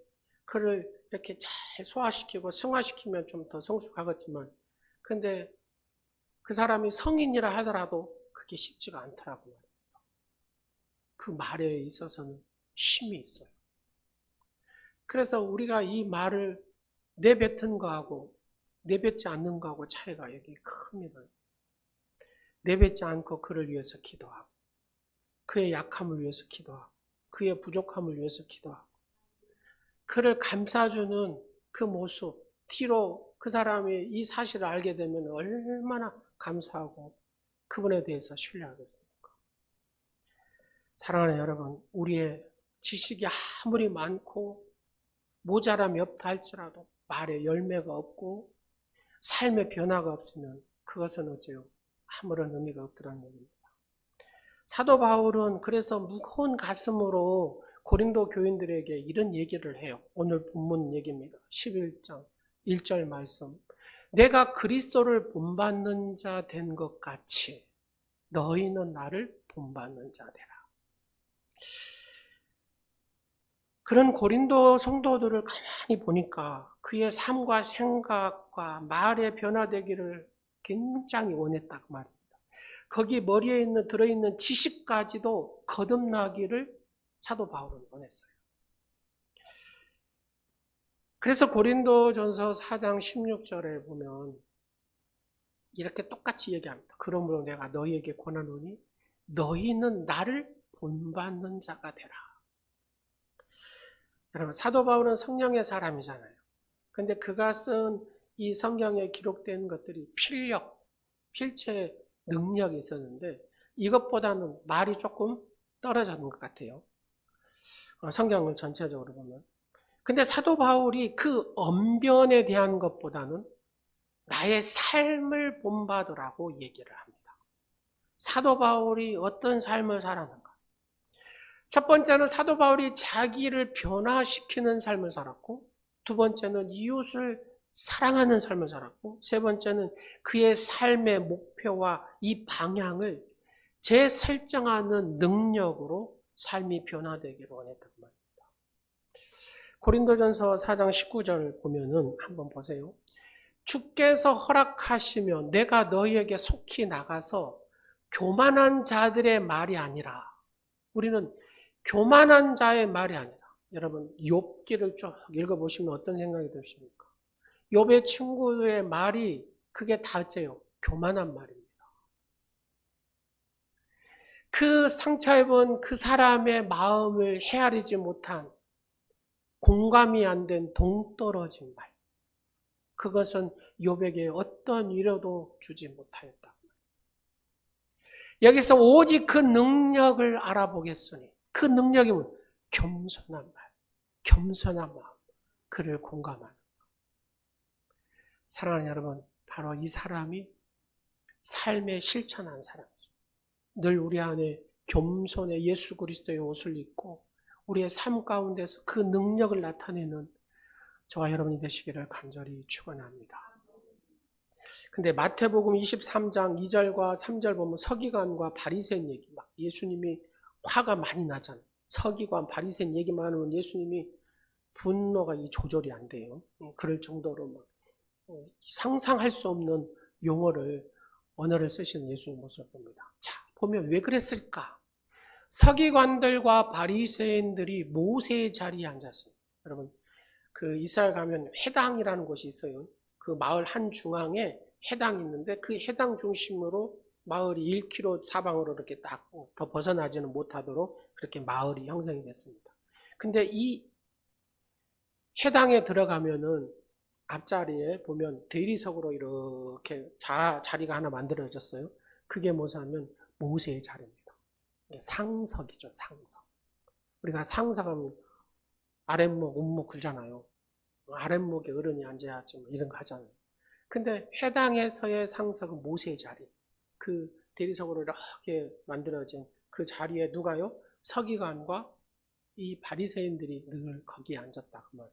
B: 그를 이렇게 잘 소화시키고 승화시키면 좀 더 성숙하겠지만 근데 그 사람이 성인이라 하더라도 그게 쉽지가 않더라고요. 그 말에 있어서는 힘이 있어요. 그래서 우리가 이 말을 내뱉은 거하고 내뱉지 않는 거하고 차이가 여기 큽니다. 내뱉지 않고 그를 위해서 기도하고 그의 약함을 위해서 기도하고 그의 부족함을 위해서 기도하고 그를 감싸주는 그 모습, 티로 그 사람이 이 사실을 알게 되면 얼마나 감사하고 그분에 대해서 신뢰하겠습니까? 사랑하는 여러분, 우리의 지식이 아무리 많고 모자람이 없다 할지라도 말에 열매가 없고 삶의 변화가 없으면 그것은 어째요? 아무런 의미가 없더라는 얘기입니다. 사도 바울은 그래서 무거운 가슴으로 고린도 교인들에게 이런 얘기를 해요. 오늘 본문 얘기입니다. 11장 1절 말씀. 내가 그리스도를 본받는 자 된 것 같이 너희는 나를 본받는 자 되라. 그런 고린도 성도들을 가만히 보니까 그의 삶과 생각과 말의 변화되기를 굉장히 원했다 그 말입니다. 거기 머리에 들어있는 지식까지도 거듭나기를 사도 바울은 원했어요. 그래서 고린도전서 4장 16절에 보면 이렇게 똑같이 얘기합니다. 그러므로 내가 너희에게 권하노니 너희는 나를 본받는 자가 되라. 여러분 사도 바울은 성령의 사람이잖아요. 근데 그가 쓴 이 성경에 기록된 것들이 필체 능력이 있었는데 이것보다는 말이 조금 떨어지는 것 같아요. 성경을 전체적으로 보면. 근데 사도 바울이 그 언변에 대한 것보다는 나의 삶을 본받으라고 얘기를 합니다. 사도 바울이 어떤 삶을 살았는가? 첫 번째는 사도 바울이 자기를 변화시키는 삶을 살았고, 두 번째는 이웃을 사랑하는 삶을 살았고, 세 번째는 그의 삶의 목표와 이 방향을 재설정하는 능력으로 삶이 변화되기를 원했단 말입니다. 고린도전서 4장 19절 보면은 한번 보세요. 주께서 허락하시면 내가 너희에게 속히 나가서 교만한 자들의 말이 아니라, 우리는 교만한 자의 말이 아니라, 여러분 욥기를 쭉 읽어보시면 어떤 생각이 드십니까? 욥의 친구들의 말이 그게 다째요. 교만한 말입니다. 그 상처 입은 그 사람의 마음을 헤아리지 못한 공감이 안 된 동떨어진 말. 그것은 욥에게 어떤 위로도 주지 못하였다. 여기서 오직 그 능력을 알아보겠으니, 그 능력이 겸손한 말, 겸손한 마음, 그를 공감하는 것. 사랑하는 여러분, 바로 이 사람이 삶에 실천한 사람이죠. 늘 우리 안에 겸손의 예수 그리스도의 옷을 입고 우리의 삶 가운데서 그 능력을 나타내는 저와 여러분이 되시기를 간절히 축원합니다. 근데 마태복음 23장 2절과 3절 보면 서기관과 바리새인 얘기, 막 예수님이 화가 많이 나잖아요. 서기관, 바리새인 얘기만 하면 예수님이 분노가 조절이 안 돼요. 그럴 정도로 막 상상할 수 없는 용어를, 언어를 쓰시는 예수님 모습을 봅니다. 자, 보면 왜 그랬을까? 서기관들과 바리새인들이 모세의 자리에 앉았습니다. 여러분, 그 이스라엘 가면 회당이라는 곳이 있어요. 그 마을 한 중앙에 회당이 있는데 그 회당 중심으로 마을이 1km 사방으로 이렇게 딱 더 벗어나지는 못하도록 그렇게 마을이 형성이 됐습니다. 근데 이 회당에 들어가면은 앞자리에 보면 대리석으로 이렇게 자리가 하나 만들어졌어요. 그게 뭐냐면 모세의 자리입니다. 상석이죠, 상석. 우리가 상석하면 아랫목, 웃목 굴잖아요. 아랫목에 어른이 앉아야지 뭐 이런 거 하잖아요. 근데 회당에서의 상석은 모세의 자리. 그 대리석으로 이렇게 만들어진 그 자리에 누가요? 서기관과 이 바리새인들이 늘 거기에 앉았다 그 말.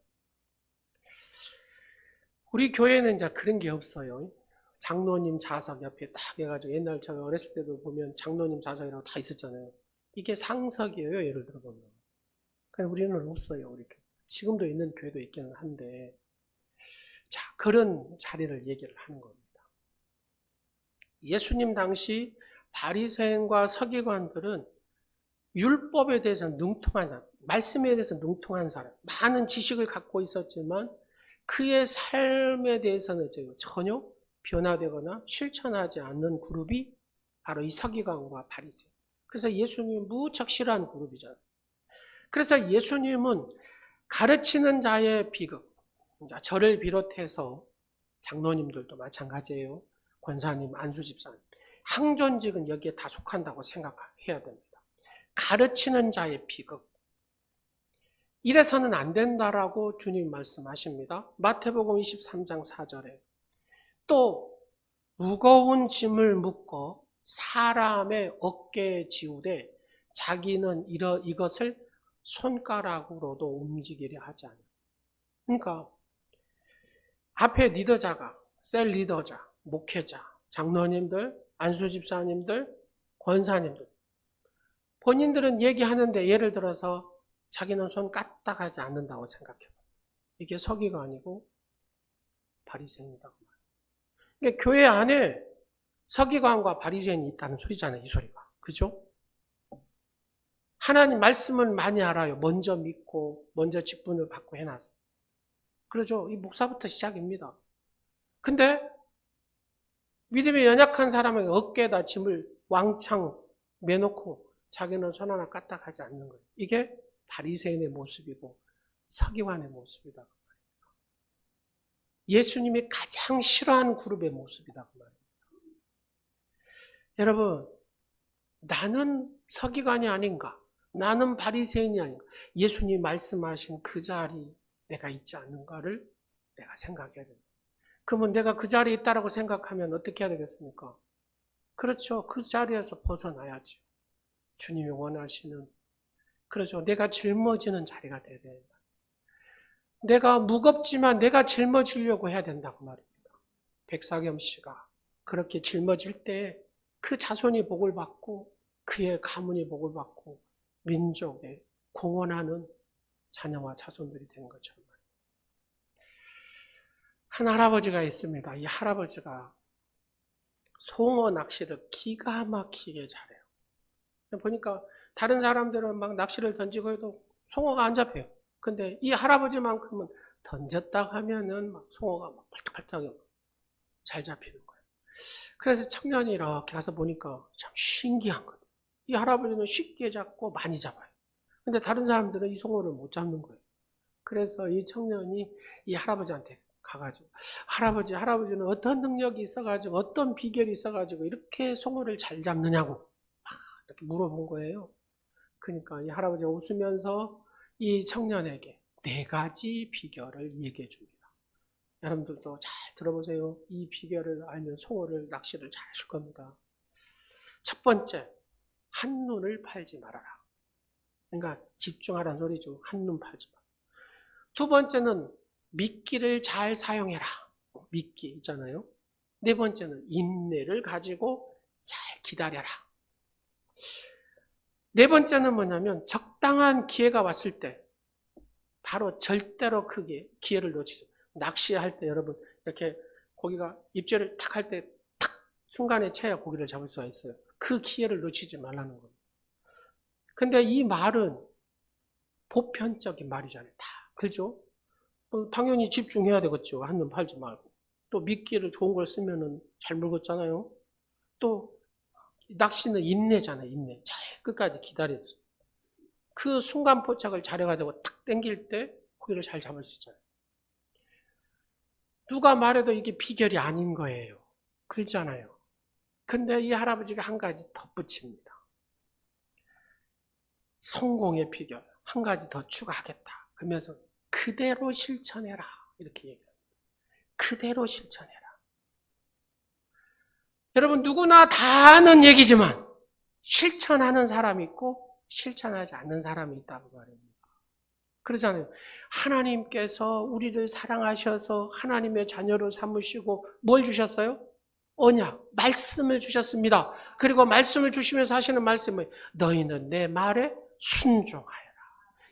B: 우리 교회는 이제 그런 게 없어요. 장로님 좌석 옆에 딱 해가지고 옛날 제가 어렸을 때도 보면 장로님 좌석이라고 다 있었잖아요. 이게 상석이에요, 예를 들어 보면. 근데 우리는 없어요, 우리 교회. 지금도 있는 교회도 있기는 한데, 자, 그런 자리를 얘기를 하는 겁니다. 예수님 당시 바리새인과 서기관들은 율법에 대해서 능통한 사람, 말씀에 대해서 능통한 사람, 많은 지식을 갖고 있었지만 그의 삶에 대해서는 전혀 변화되거나 실천하지 않는 그룹이 바로 이 서기관과 바리새인. 그래서 예수님이 무척 싫어하는 그룹이잖아요. 그래서 예수님은 가르치는 자의 비극, 저를 비롯해서 장로님들도 마찬가지예요. 권사님, 안수집사님, 항존직은 여기에 다 속한다고 생각해야 됩니다. 가르치는 자의 비극, 이래서는 안 된다라고 주님 말씀하십니다. 마태복음 23장 4절에 또 무거운 짐을 묶어 사람의 어깨에 지우되 자기는 이것을 손가락으로도 움직이려 하지 않아요. 그러니까 앞에 리더자가, 셀 리더자, 목회자, 장로님들, 안수집사님들, 권사님들, 본인들은 얘기하는데 예를 들어서 자기는 손 까딱하지 않는다고 생각해요. 이게 서기관이고 바리새인이다. 그러니까 교회 안에 서기관과 바리새인이 있다는 소리잖아요, 이 소리가. 그죠? 하나님 말씀을 많이 알아요. 먼저 믿고 먼저 직분을 받고 해놨어요. 그러죠? 이 목사부터 시작입니다. 근데 믿음이 연약한 사람에게 어깨에다 짐을 왕창 매놓고 자기는 손 하나 까딱하지 않는 거예요. 이게 바리새인의 모습이고 서기관의 모습이다. 예수님이 가장 싫어하는 그룹의 모습이다. 여러분, 나는 서기관이 아닌가? 나는 바리새인이 아닌가? 예수님이 말씀하신 그 자리 내가 있지 않는가를 내가 생각해야 됩니다. 그러면 내가 그 자리에 있다고 생각하면 어떻게 해야 되겠습니까? 그렇죠. 그 자리에서 벗어나야죠. 주님이 원하시는, 그렇죠. 내가 짊어지는 자리가 돼야 된다. 내가 무겁지만 내가 짊어지려고 해야 된다고 말입니다. 백사겸 씨가 그렇게 짊어질 때 그 자손이 복을 받고 그의 가문이 복을 받고 민족에 공헌하는 자녀와 자손들이 된 것처럼. 한 할아버지가 있습니다. 이 할아버지가 송어 낚시를 기가 막히게 잘해요. 보니까 다른 사람들은 막 낚시를 던지고 해도 송어가 안 잡혀요. 근데 이 할아버지만큼은 던졌다 하면은 막 송어가 막 팔딱팔딱 잘 잡히는 거예요. 그래서 청년이 이렇게 가서 보니까 참 신기한 거예요. 이 할아버지는 쉽게 잡고 많이 잡아요. 근데 다른 사람들은 이 송어를 못 잡는 거예요. 그래서 이 청년이 이 할아버지한테 가가지고, 할아버지는 어떤 능력이 있어가지고 어떤 비결이 있어가지고 이렇게 송어를 잘 잡느냐고 막 이렇게 물어본 거예요. 그러니까 이 할아버지가 웃으면서 이 청년에게 4가지 비결을 얘기해 줍니다. 여러분들도 잘 들어보세요. 이 비결을 알면 송어를 낚시를 잘 하실 겁니다. 첫 번째, 한눈을 팔지 말아라. 그러니까 집중하라는 소리죠. 한눈 팔지 마라. 두 번째는 미끼를 잘 사용해라. 미끼 있잖아요. 네 번째는 인내를 가지고 잘 기다려라. 네 번째는 뭐냐면 적당한 기회가 왔을 때 바로 절대로 크게 기회를 놓치지. 낚시할 때 여러분 이렇게 고기가 입질을 탁 할 때 탁 순간에 쳐야 고기를 잡을 수가 있어요. 그 기회를 놓치지 말라는 겁니다. 근데 이 말은 보편적인 말이잖아요. 다. 그죠? 당연히 집중해야 되겠죠. 한눈 팔지 말고. 또 미끼를 좋은 걸 쓰면은 잘 물겠잖아요. 또 낚시는 인내잖아요. 인내. 잘 끝까지 기다려야 돼요. 그 순간 포착을 잘해가지고 탁 당길 때 고기를 잘 잡을 수 있잖아요. 누가 말해도 이게 비결이 아닌 거예요. 그렇잖아요. 근데 이 할아버지가 한 가지 덧붙입니다. 성공의 비결 한 가지 더 추가하겠다. 그러면서 그대로 실천해라. 이렇게 얘기합니다. 그대로 실천해라. 여러분 누구나 다 아는 얘기지만 실천하는 사람이 있고 실천하지 않는 사람이 있다고 말합니다. 그러잖아요. 하나님께서 우리를 사랑하셔서 하나님의 자녀로 삼으시고 뭘 주셨어요? 언약, 말씀을 주셨습니다. 그리고 말씀을 주시면서 하시는 말씀은 너희는 내 말에 순종하여라.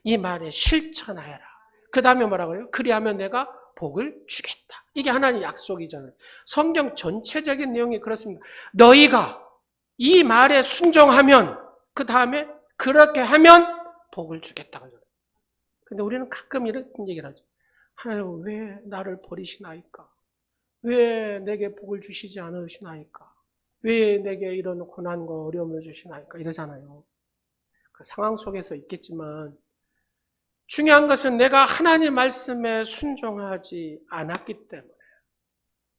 B: 이 말에 실천하여라. 그 다음에 뭐라고요? 그리하면 내가 복을 주겠다. 이게 하나님의 약속이잖아요. 성경 전체적인 내용이 그렇습니다. 너희가 이 말에 순종하면 그 다음에 그렇게 하면 복을 주겠다. 근데 우리는 가끔 이런 얘기를 하죠. 하나님 왜 나를 버리시나이까? 왜 내게 복을 주시지 않으시나이까? 왜 내게 이런 고난과 어려움을 주시나이까? 이러잖아요. 그 상황 속에서 있겠지만 중요한 것은 내가 하나님 말씀에 순종하지 않았기 때문에,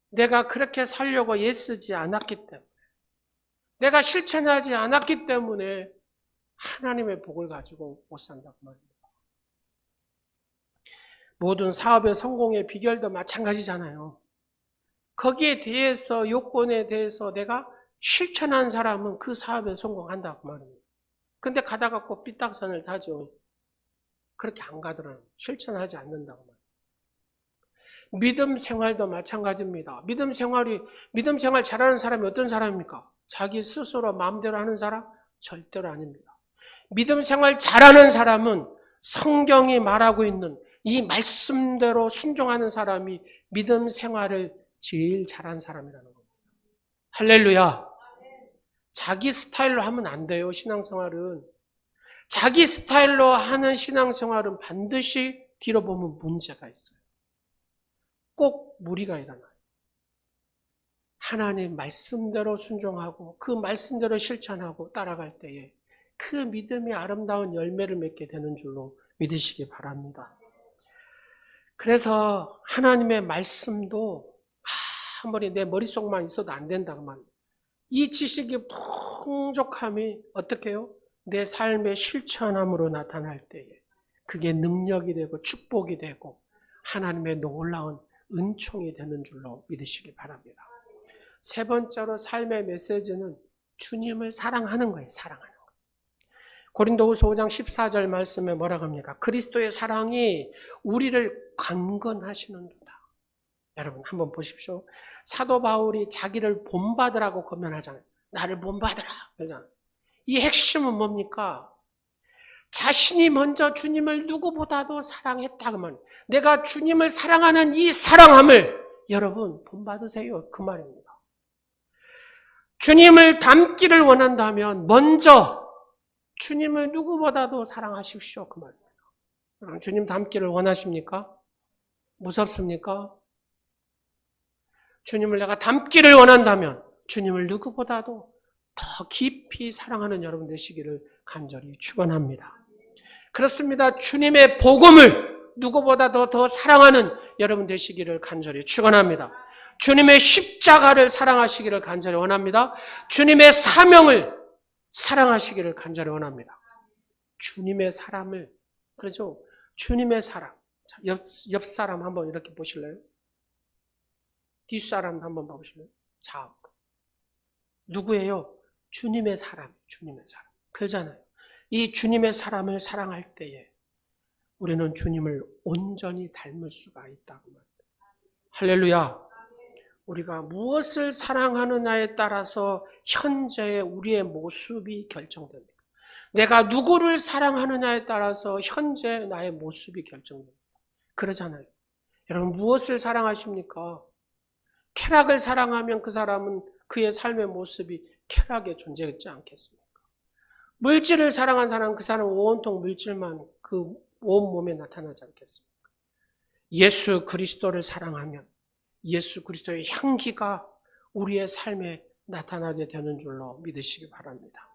B: 내가 그렇게 살려고 애쓰지 않았기 때문에, 내가 실천하지 않았기 때문에 하나님의 복을 가지고 못 산다고 말입니다. 모든 사업의 성공의 비결도 마찬가지잖아요. 거기에 대해서 요건에 대해서 내가 실천한 사람은 그 사업에 성공한다고 말입니다. 근데 가다가 꼭 삐딱선을 타죠. 그렇게 안 가더라고요. 실천하지 않는다고 말입니다. 믿음 생활도 마찬가지입니다. 믿음 생활 잘하는 사람이 어떤 사람입니까? 자기 스스로 마음대로 하는 사람? 절대로 아닙니다. 믿음 생활 잘하는 사람은 성경이 말하고 있는 이 말씀대로 순종하는 사람이 믿음 생활을 제일 잘한 사람이라는 겁니다. 할렐루야. 자기 스타일로 하면 안 돼요. 신앙생활은. 자기 스타일로 하는 신앙생활은 반드시 뒤로 보면 문제가 있어요. 꼭 무리가 일어나요. 하나님 말씀대로 순종하고 그 말씀대로 실천하고 따라갈 때에 그 믿음이 아름다운 열매를 맺게 되는 줄로 믿으시기 바랍니다. 그래서 하나님의 말씀도 아무리 내 머릿속만 있어도 안 된다고 말합니다. 이 지식이 풍족함이 어떻게 해요? 내 삶의 실천함으로 나타날 때에 그게 능력이 되고 축복이 되고 하나님의 놀라운 은총이 되는 줄로 믿으시기 바랍니다. 세 번째로 삶의 메시지는 주님을 사랑하는 거예요. 사랑하는 거. 고린도후서 5장 14절 말씀에 뭐라고 합니까? 그리스도의 사랑이 우리를 강건하시는도다. 여러분 한번 보십시오. 사도 바울이 자기를 본받으라고 권면하잖아요. 나를 본받으라. 이 핵심은 뭡니까? 자신이 먼저 주님을 누구보다도 사랑했다고 말합니다. 내가 주님을 사랑하는 이 사랑함을 여러분 본받으세요. 그 말입니다. 주님을 닮기를 원한다면 먼저 주님을 누구보다도 사랑하십시오. 그 말입니다. 그럼 주님 닮기를 원하십니까? 무섭습니까? 주님을 내가 닮기를 원한다면 주님을 누구보다도 더 깊이 사랑하는 여러분 되시기를 간절히 축원합니다. 그렇습니다. 주님의 복음을 누구보다도 더 사랑하는 여러분 되시기를 간절히 축원합니다. 주님의 십자가를 사랑하시기를 간절히 원합니다. 주님의 사명을 사랑하시기를 간절히 원합니다. 주님의 사람을 그렇죠? 주님의 사랑. 자, 옆 사람 한번 이렇게 보실래요? 뒷사람 한번 봐보실래요? 자, 누구예요? 주님의 사람, 주님의 사람. 그러잖아요. 이 주님의 사람을 사랑할 때에 우리는 주님을 온전히 닮을 수가 있다고 말합니다. 할렐루야. 우리가 무엇을 사랑하느냐에 따라서 현재의 우리의 모습이 결정됩니다. 내가 누구를 사랑하느냐에 따라서 현재 나의 모습이 결정됩니다. 그러잖아요. 여러분 무엇을 사랑하십니까? 쾌락을 사랑하면 그 사람은 그의 삶의 모습이 쾌락에 존재하지 않겠습니까? 물질을 사랑한 사람은 그 사람은 온통 물질만 그 온몸에 나타나지 않겠습니까? 예수 그리스도를 사랑하면 예수 그리스도의 향기가 우리의 삶에 나타나게 되는 줄로 믿으시기 바랍니다.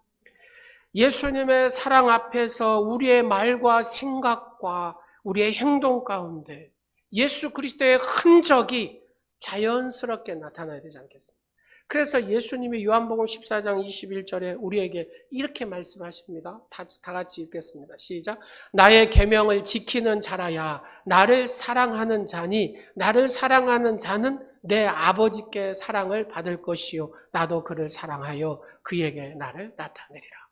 B: 예수님의 사랑 앞에서 우리의 말과 생각과 우리의 행동 가운데 예수 그리스도의 흔적이 자연스럽게 나타나야 되지 않겠습니까? 그래서 예수님이 요한복음 14장 21절에 우리에게 이렇게 말씀하십니다. 다 같이 읽겠습니다. 시작. 나의 계명을 지키는 자라야 나를 사랑하는 자니 나를 사랑하는 자는 내 아버지께 사랑을 받을 것이요 나도 그를 사랑하여 그에게 나를 나타내리라.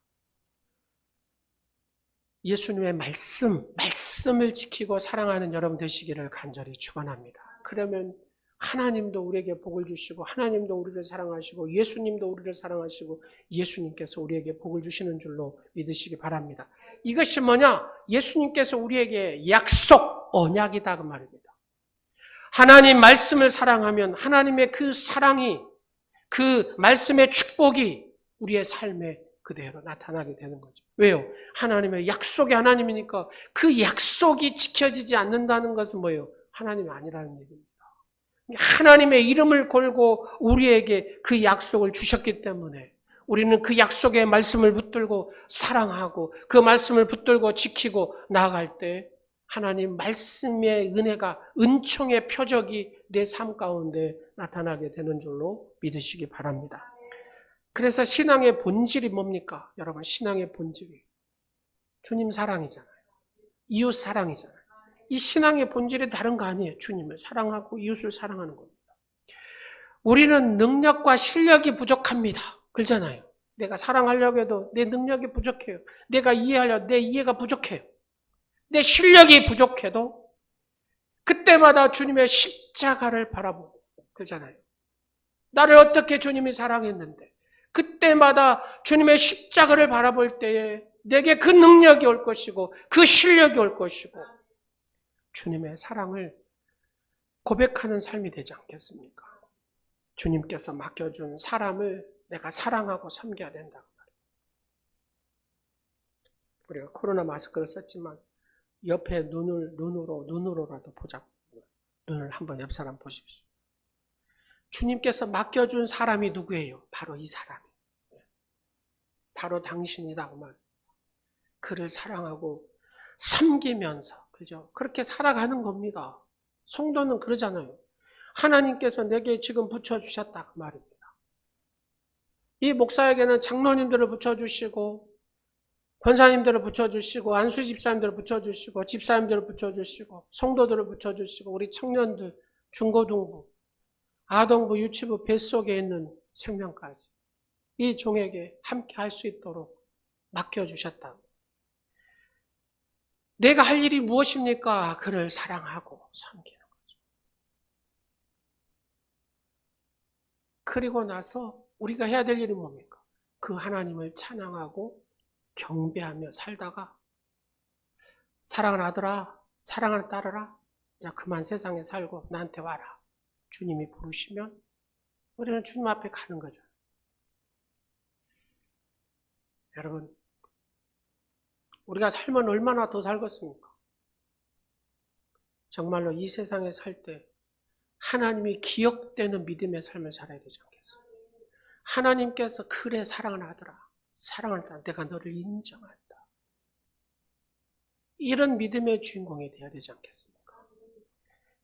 B: 예수님의 말씀을 지키고 사랑하는 여러분 되시기를 간절히 축원합니다. 그러면 하나님도 우리에게 복을 주시고 하나님도 우리를 사랑하시고 예수님도 우리를 사랑하시고 예수님께서 우리에게 복을 주시는 줄로 믿으시기 바랍니다. 이것이 뭐냐? 예수님께서 우리에게 약속, 언약이다 그 말입니다. 하나님 말씀을 사랑하면 하나님의 그 사랑이 그 말씀의 축복이 우리의 삶에 그대로 나타나게 되는 거죠. 왜요? 하나님의 약속이 하나님이니까 그 약속이 지켜지지 않는다는 것은 뭐예요? 하나님이 아니라는 얘기입니다. 하나님의 이름을 걸고 우리에게 그 약속을 주셨기 때문에 우리는 그 약속의 말씀을 붙들고 사랑하고 그 말씀을 붙들고 지키고 나아갈 때 하나님 말씀의 은혜가 은총의 표적이 내 삶 가운데 나타나게 되는 줄로 믿으시기 바랍니다. 그래서 신앙의 본질이 뭡니까? 여러분 신앙의 본질이 주님 사랑이잖아요. 이웃 사랑이잖아요. 이 신앙의 본질이 다른 거 아니에요. 주님을 사랑하고 이웃을 사랑하는 겁니다. 우리는 능력과 실력이 부족합니다. 그러잖아요. 내가 사랑하려고 해도 내 능력이 부족해요. 내가 이해하려고 내 이해가 부족해요. 내 실력이 부족해도 그때마다 주님의 십자가를 바라보고 그러잖아요. 나를 어떻게 주님이 사랑했는데 그때마다 주님의 십자가를 바라볼 때에 내게 그 능력이 올 것이고 그 실력이 올 것이고 주님의 사랑을 고백하는 삶이 되지 않겠습니까? 주님께서 맡겨준 사람을 내가 사랑하고 섬겨야 된다. 우리가 코로나 마스크를 썼지만 옆에 눈으로라도 보자고. 눈을 한번 옆 사람 보십시오. 주님께서 맡겨준 사람이 누구예요? 바로 이 사람이. 바로 당신이다. 그 말. 그를 사랑하고 섬기면서 그죠? 그렇게 살아가는 겁니다. 성도는 그러잖아요. 하나님께서 내게 지금 붙여주셨다 그 말입니다. 이 목사에게는 장로님들을 붙여주시고 권사님들을 붙여주시고 안수 집사님들을 붙여주시고 집사님들을 붙여주시고 성도들을 붙여주시고 우리 청년들 중고등부 아동부 유치부 뱃속에 있는 생명까지 이 종에게 함께 할 수 있도록 맡겨주셨다. 내가 할 일이 무엇입니까? 그를 사랑하고 섬기는 거죠. 그리고 나서 우리가 해야 될 일이 뭡니까? 그 하나님을 찬양하고 경배하며 살다가 사랑하는 아들아, 사랑하는 딸아, 이제 그만 세상에 살고 나한테 와라. 주님이 부르시면 우리는 주님 앞에 가는 거죠. 여러분, 우리가 살면 얼마나 더 살겠습니까? 정말로 이 세상에 살 때 하나님이 기억되는 믿음의 삶을 살아야 되지 않겠습니까? 하나님께서 그래 사랑하는 아들아, 사랑하는 딸, 내가 너를 인정한다. 이런 믿음의 주인공이 되어야 되지 않겠습니까?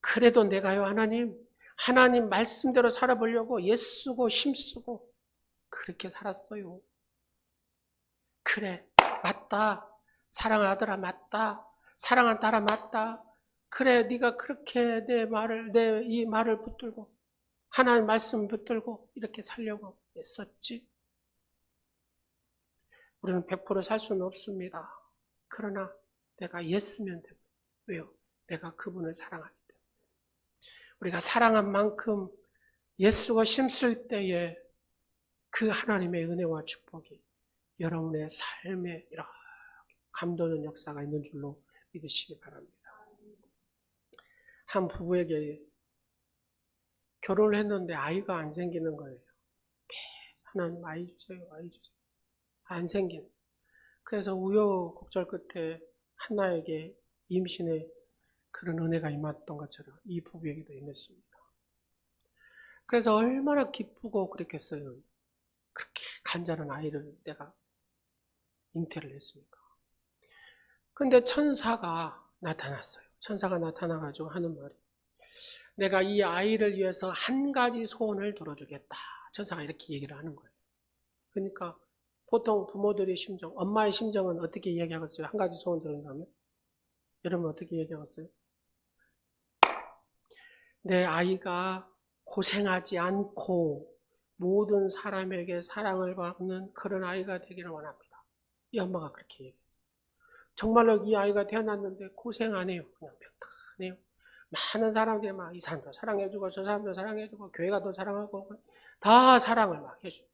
B: 그래도 내가요 하나님 말씀대로 살아보려고 애쓰고 힘쓰고 그렇게 살았어요. 그래, 맞다. 사랑하는 아들아, 맞다. 사랑한 딸아 맞다. 그래 네가 그렇게 내 이 말을 붙들고 하나님 말씀 붙들고 이렇게 살려고 애썼지. 우리는 100% 살 수는 없습니다. 그러나 내가 예쓰면 됩니다. 왜요? 내가 그분을 사랑하기 때문에. 우리가 사랑한 만큼 예쓰고 심쓸 때에 그 하나님의 은혜와 축복이 여러분의 삶에 이렇게 감도는 역사가 있는 줄로 믿으시기 바랍니다. 한 부부에게 결혼을 했는데 아이가 안 생기는 거예요. 하나님 아이 주세요, 아이 주세요. 안 생기는. 그래서 우여곡절 끝에 한나에게 임신의 그런 은혜가 임했던 것처럼 이 부부에게도 임했습니다. 그래서 얼마나 기쁘고 그랬겠어요. 그렇게 간절한 아이를 내가 잉태를 했습니까? 근데 천사가 나타났어요. 천사가 나타나가지고 하는 말이 내가 이 아이를 위해서 한 가지 소원을 들어주겠다. 천사가 이렇게 얘기를 하는 거예요. 그러니까 보통 부모들의 심정, 엄마의 심정은 어떻게 이야기하겠어요? 한 가지 소원 들은다면? 여러분 어떻게 얘기하겠어요? 내 아이가 고생하지 않고 모든 사람에게 사랑을 받는 그런 아이가 되기를 원합니다. 이 엄마가 그렇게 얘기했어요. 정말로 이 아이가 태어났는데 고생 안 해요. 그냥 평탄해요. 많은 사람들이 막 이 사람도 사랑해주고 저 사람도 사랑해주고 교회가 더 사랑하고 다 사랑을 막 해주고.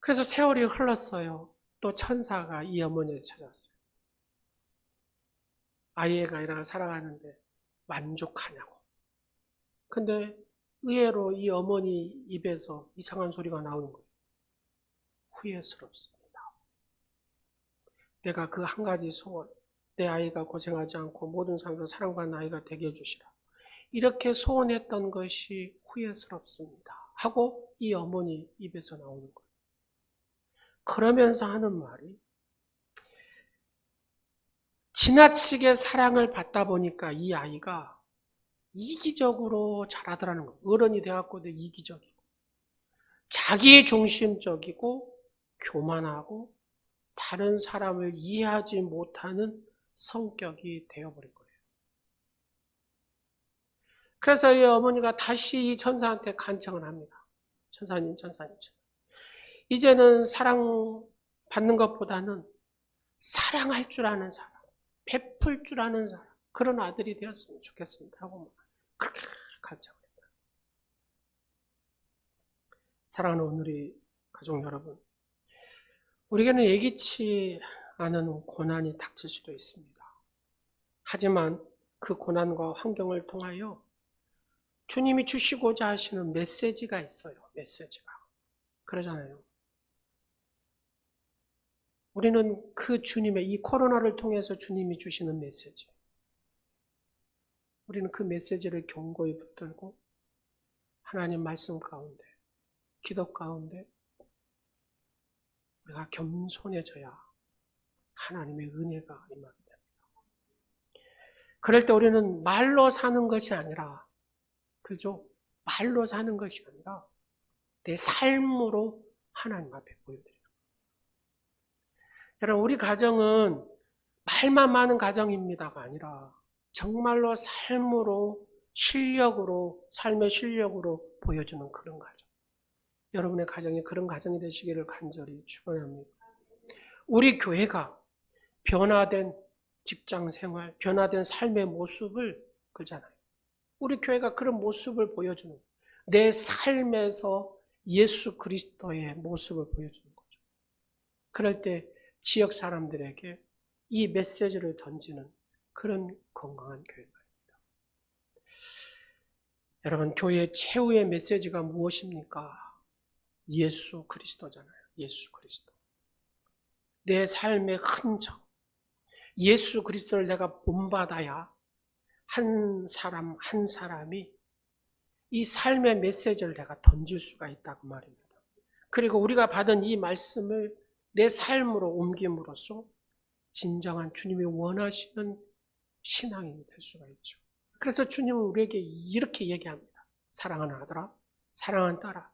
B: 그래서 세월이 흘렀어요. 또 천사가 이 어머니를 찾아왔어요. 아이가 이랑 사랑하는데 만족하냐고. 근데 의외로 이 어머니 입에서 이상한 소리가 나오는 거예요. 후회스럽습니다. 내가 그 한 가지 소원, 내 아이가 고생하지 않고 모든 사람들 사랑받는 아이가 되게 해주시라. 이렇게 소원했던 것이 후회스럽습니다. 하고 이 어머니 입에서 나오는 거예요. 그러면서 하는 말이 지나치게 사랑을 받다 보니까 이 아이가 이기적으로 자라더라는 거예요. 어른이 돼갖고도 이기적이고 자기 중심적이고 교만하고 다른 사람을 이해하지 못하는 성격이 되어버린 거예요. 그래서 이 어머니가 다시 이 천사한테 간청을 합니다. 천사님. 이제는 사랑받는 것보다는 사랑할 줄 아는 사람, 베풀 줄 아는 사람, 그런 아들이 되었으면 좋겠습니다. 하고 그렇게 간청을 했다. 사랑하는 오늘의 가족 여러분, 우리에게는 예기치 않은 고난이 닥칠 수도 있습니다. 하지만 그 고난과 환경을 통하여 주님이 주시고자 하시는 메시지가 있어요. 메시지가. 그러잖아요. 우리는 그 주님의 이 코로나를 통해서 주님이 주시는 메시지. 우리는 그 메시지를 견고히 붙들고 하나님 말씀 가운데, 기도 가운데 우리가 겸손해져야 하나님의 은혜가 임하게 됩니다. 그럴 때 우리는 말로 사는 것이 아니라, 그죠? 말로 사는 것이 아니라 내 삶으로 하나님 앞에 보여드려요. 여러분, 우리 가정은 말만 많은 가정입니다가 아니라 정말로 삶으로, 실력으로, 삶의 실력으로 보여주는 그런 가정. 여러분의 가정이 그런 가정이 되시기를 간절히 축원합니다. 우리 교회가 변화된 직장 생활, 변화된 삶의 모습을 그잖아요. 우리 교회가 그런 모습을 보여주는, 내 삶에서 예수 그리스도의 모습을 보여주는 거죠. 그럴 때 지역 사람들에게 이 메시지를 던지는 그런 건강한 교회가 됩니다. 여러분, 교회의 최후의 메시지가 무엇입니까? 예수 그리스도잖아요. 예수 그리스도. 내 삶의 흔적, 예수 그리스도를 내가 본받아야 한 사람 한 사람이 이 삶의 메시지를 내가 던질 수가 있다고 말입니다. 그리고 우리가 받은 이 말씀을 내 삶으로 옮김으로써 진정한 주님이 원하시는 신앙인이 될 수가 있죠. 그래서 주님은 우리에게 이렇게 얘기합니다. 사랑하는 아들아, 사랑하는 딸아,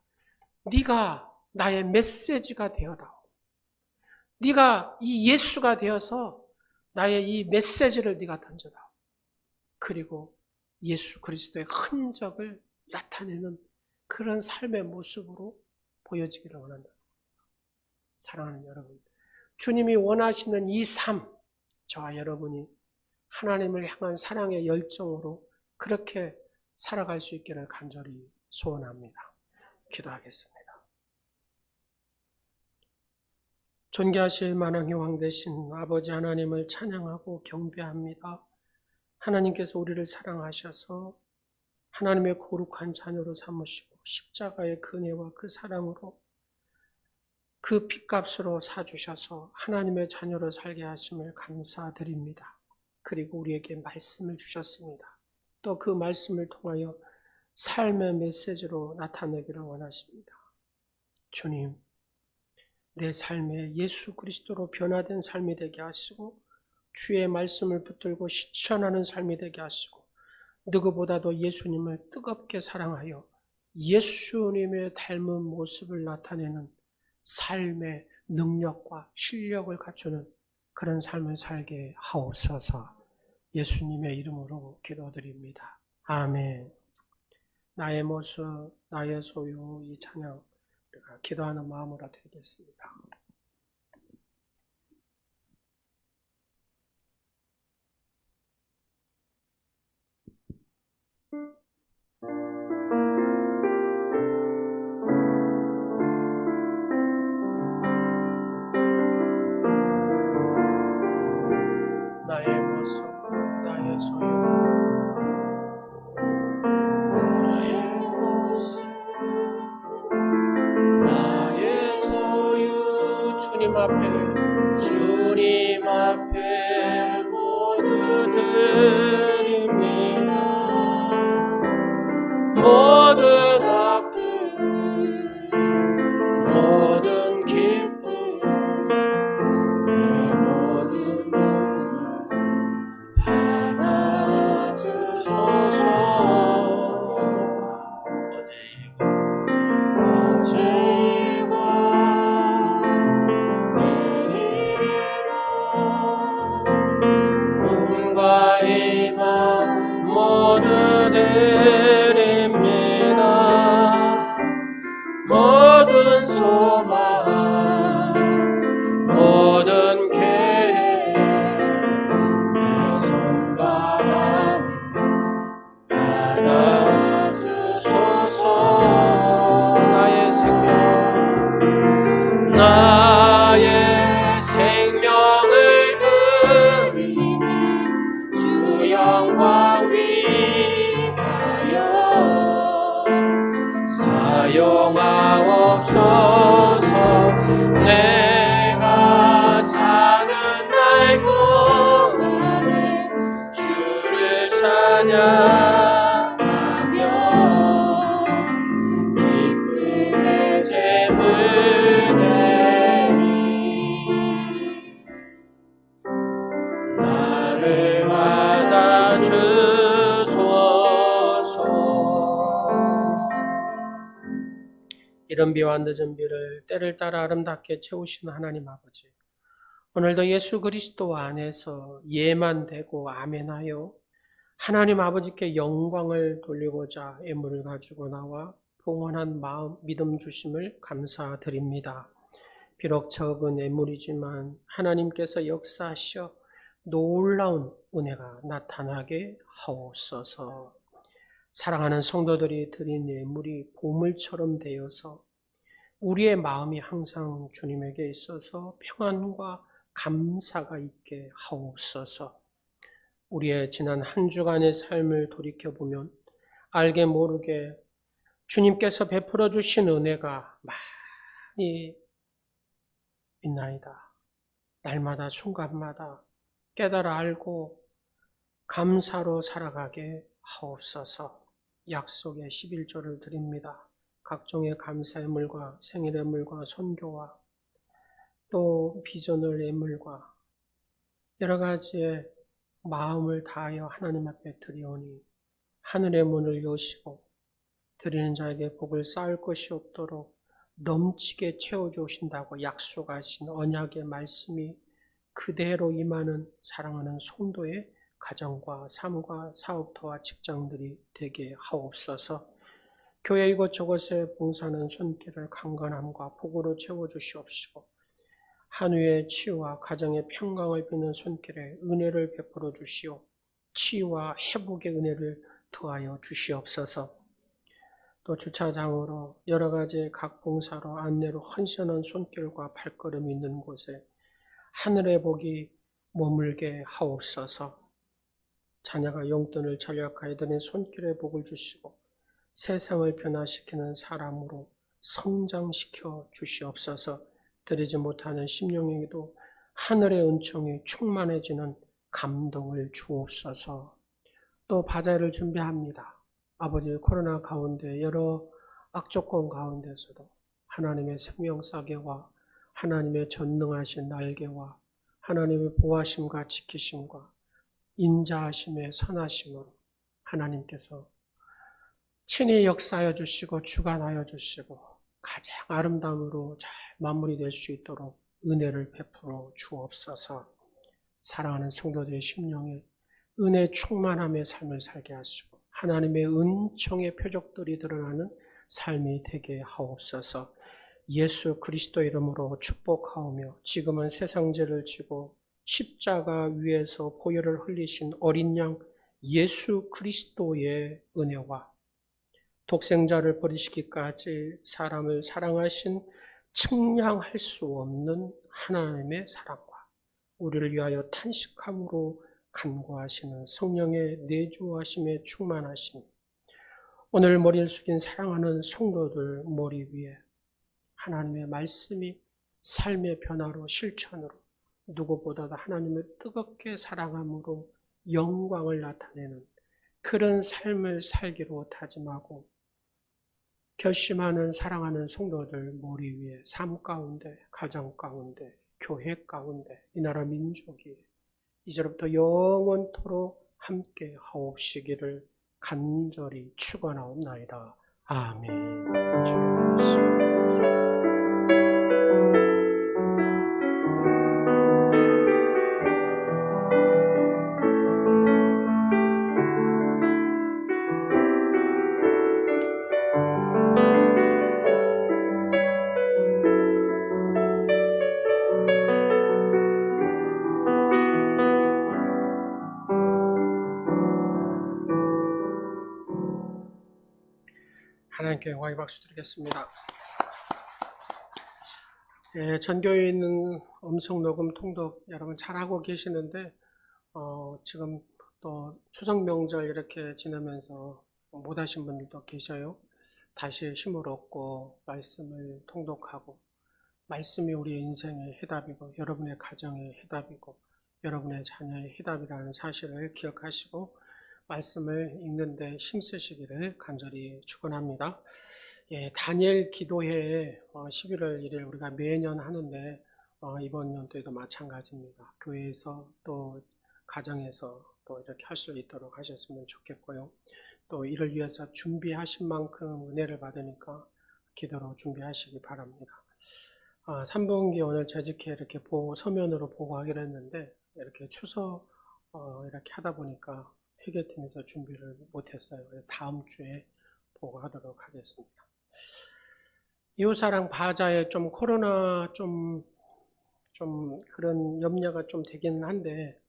B: 네가 나의 메시지가 되어다오. 네가 이 예수가 되어서 나의 이 메시지를 네가 던져다. 그리고 예수 그리스도의 흔적을 나타내는 그런 삶의 모습으로 보여지기를 원한다. 사랑하는 여러분, 주님이 원하시는 이 삶, 저와 여러분이 하나님을 향한 사랑의 열정으로 그렇게 살아갈 수 있기를 간절히 소원합니다. 기도하겠습니다. 존귀하실 만왕의 왕 되신 아버지 하나님을 찬양하고 경배합니다. 하나님께서 우리를 사랑하셔서 하나님의 거룩한 자녀로 삼으시고 십자가의 은혜와 그 사랑으로 그 핏값으로 사주셔서 하나님의 자녀로 살게 하심을 감사드립니다. 그리고 우리에게 말씀을 주셨습니다. 또 그 말씀을 통하여 삶의 메시지로 나타내기를 원하십니다. 주님, 내 삶에 예수 그리스도로 변화된 삶이 되게 하시고 주의 말씀을 붙들고 실천하는 삶이 되게 하시고 누구보다도 예수님을 뜨겁게 사랑하여 예수님의 닮은 모습을 나타내는 삶의 능력과 실력을 갖추는 그런 삶을 살게 하옵소서. 예수님의 이름으로 기도드립니다. 아멘. 나의 모습, 나의 소유, 이 찬양 우리가 기도하는 마음으로 드리겠습니다. 나의 모습, 나의 소유, 나의 모습, 나의 소유, 주님 앞에 모두 드립니다. 모든 아픔, 모든 기쁨, 내 모든 눈물 받아주소서. 어제와 내일이라 꿈과 희망 모두 드립니다. 모든 소망, 모든 계획, 내 손바닥 받아주소서. 나의 생명을 드리니 주 영광 위하여 사용하옵소서. 내가 사는 날 동안에 주를 찬양하며 기쁨의 제물 되니 나를 받아주소서. 이른 비와 늦은 비를 때를 따라 아름답게 채우시는 하나님 아버지, 오늘도 예수 그리스도 안에서 예만 되고 아멘하여 하나님 아버지께 영광을 돌리고자 애물을 가지고 나와 봉헌한 마음, 믿음 주심을 감사드립니다. 비록 적은 애물이지만 하나님께서 역사하셔 놀라운 은혜가 나타나게 하옵소서. 사랑하는 성도들이 드린 예물이 보물처럼 되어서 우리의 마음이 항상 주님에게 있어서 평안과 감사가 있게 하옵소서. 우리의 지난 한 주간의 삶을 돌이켜보면 알게 모르게 주님께서 베풀어 주신 은혜가 많이 있나이다. 날마다 순간마다 깨달아 알고 감사로 살아가게 하옵소서. 약속의 11조를 드립니다. 각종의 감사의 물과 생일의 물과 선교와 또 비전을 예물과 여러 가지의 마음을 다하여 하나님 앞에 드리오니 하늘의 문을 여시고 드리는 자에게 복을 쌓을 것이 없도록 넘치게 채워주신다고 약속하신 언약의 말씀이 그대로 임하는 사랑하는 성도의 가정과 삶과 사업터와 직장들이 되게 하옵소서. 교회 이곳저곳에 봉사하는 손길을 강건함과 복으로 채워주시옵시고 한우의 치유와 가정의 평강을 비는 손길에 은혜를 베풀어 주시오. 치유와 회복의 은혜를 더하여 주시옵소서. 또 주차장으로 여러 가지 각 봉사로 안내로 헌신한 손길과 발걸음이 있는 곳에 하늘의 복이 머물게 하옵소서. 자녀가 용돈을 절약하여 드린 손길에 복을 주시고 세상을 변화시키는 사람으로 성장시켜 주시옵소서. 드리지 못하는 심령에게도 하늘의 은총이 충만해지는 감동을 주옵소서. 또 바자회를 준비합니다. 아버지, 코로나 가운데 여러 악조건 가운데서도 하나님의 생명사계와 하나님의 전능하신 날개와 하나님의 보호하심과 지키심과 인자하심의 선하심으로 하나님께서 친히 역사하여 주시고 주관하여 주시고 가장 아름다움으로 잘 마무리될 수 있도록 은혜를 베풀어 주옵소서. 사랑하는 성도들의 심령에 은혜 충만함의 삶을 살게 하시고 하나님의 은총의 표적들이 드러나는 삶이 되게 하옵소서. 예수 그리스도 이름으로 축복하오며 지금은 세상 죄를 지고 십자가 위에서 보혈을 흘리신 어린 양 예수 그리스도의 은혜와 독생자를 버리시기까지 사람을 사랑하신 측량할 수 없는 하나님의 사랑과 우리를 위하여 탄식함으로 간구하시는 성령의 내주하심에 충만하심, 오늘 머리를 숙인 사랑하는 성도들 머리 위에 하나님의 말씀이 삶의 변화로 실천으로 누구보다도 하나님을 뜨겁게 사랑함으로 영광을 나타내는 그런 삶을 살기로 다짐하고 결심하는 사랑하는 성도들 머리 위에 삶 가운데, 가정 가운데, 교회 가운데 이 나라 민족이 이제부터 영원토록 함께 하옵시기를 간절히 축원하옵나이다. 아멘. 하나님께 영광의 박수 드리겠습니다. 전교에 있는 음성 녹음 통독 여러분 잘하고 계시는데 지금 또 추석 명절 이렇게 지나면서 못하신 분들도 계셔요. 다시 힘을 얻고 말씀을 통독하고 말씀이 우리의 인생의 해답이고 여러분의 가정의 해답이고 여러분의 자녀의 해답이라는 사실을 기억하시고 말씀을 읽는데 힘쓰시기를 간절히 축원합니다. 다니엘 기도회에 11월 1일 우리가 매년 하는데 이번 연도에도 마찬가지입니다. 교회에서 또 가정에서 또 이렇게 할 수 있도록 하셨으면 좋겠고요. 또 이를 위해서 준비하신 만큼 은혜를 받으니까 기도로 준비하시기 바랍니다. 3분기 오늘 재직회 이렇게 서면으로 보고하기로 했는데 이렇게 추석 이렇게 하다 보니까 회계팀에서 준비를 못했어요. 다음 주에 보고하도록 하겠습니다. 이웃사랑 바자에 좀 코로나 좀 그런 염려가 좀 되긴 한데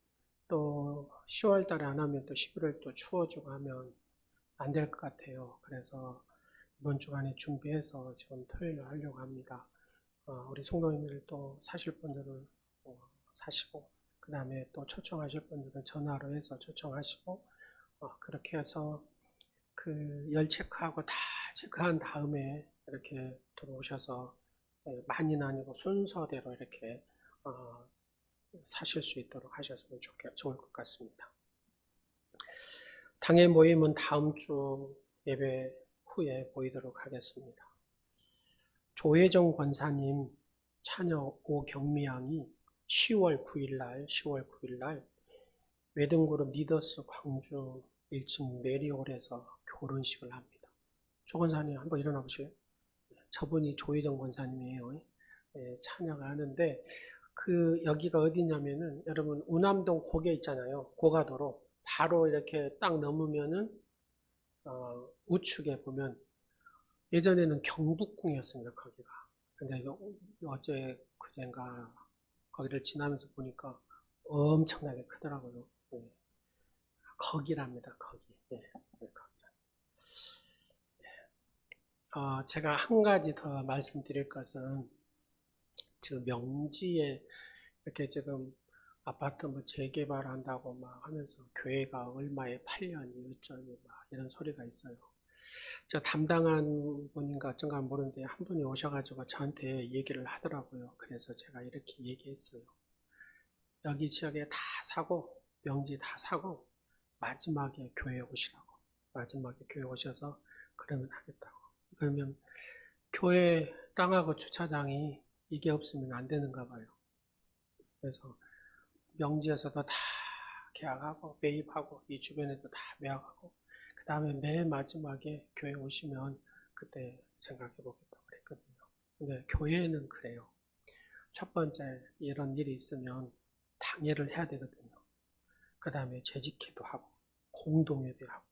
B: 또 10월 달에 안 하면 또 11월 또 추워지고 하면 안 될 것 같아요. 그래서 이번 주간에 준비해서 지금 토요일에 하려고 합니다. 우리 성도님들 또 사실 분들은 사시고 그 다음에 또 초청하실 분들은 전화로 해서 초청하시고 그렇게 해서 그 열 체크하고 다 체크한 다음에 이렇게 들어오셔서 많이는 아니고 순서대로 이렇게 사실 수 있도록 하셨으면 좋을 것 같습니다. 당일 모임은 다음 주 예배 후에 모이도록 하겠습니다. 조혜정 권사님 자녀 오경미 양이 10월 9일 날 웨딩그룹 리더스 광주 1층 메리홀에서 결혼식을 합니다. 조 권사님 한번 일어나 보세요. 저분이 조혜정 권사님이에요. 자녀가 하는데 여기가 어디냐면은 여러분 우남동 고개 있잖아요. 고가도로 바로 이렇게 딱 넘으면은 우측에 보면 예전에는 경복궁이었습니다. 거기가. 근데 이거 어제 그젠가 거기를 지나면서 보니까 엄청나게 크더라고요. 네. 거기랍니다. 거기. 네. 네, 거기랍니다. 네. 제가 한 가지 더 말씀드릴 것은 지금 명지에 이렇게 지금 아파트 뭐 재개발한다고 막 하면서 교회가 얼마에 8년이 어쩌니 막 이런 소리가 있어요. 저 담당한 분인가 어쩐가 모르는데 한 분이 오셔가지고 저한테 얘기를 하더라고요. 그래서 제가 이렇게 얘기했어요. 여기 지역에 다 사고 명지 다 사고 마지막에 교회 오시라고. 마지막에 교회 오셔서 그러면 하겠다고. 그러면 교회 땅하고 주차장이 이게 없으면 안 되는가 봐요. 그래서 명지에서도 다 계약하고 매입하고 이 주변에도 다 매각하고 그 다음에 맨 마지막에 교회 오시면 그때 생각해 보겠다고 그랬거든요. 근데 교회는 그래요. 첫 번째 이런 일이 있으면 당회를 해야 되거든요. 그 다음에 재직회도 하고 공동회도 하고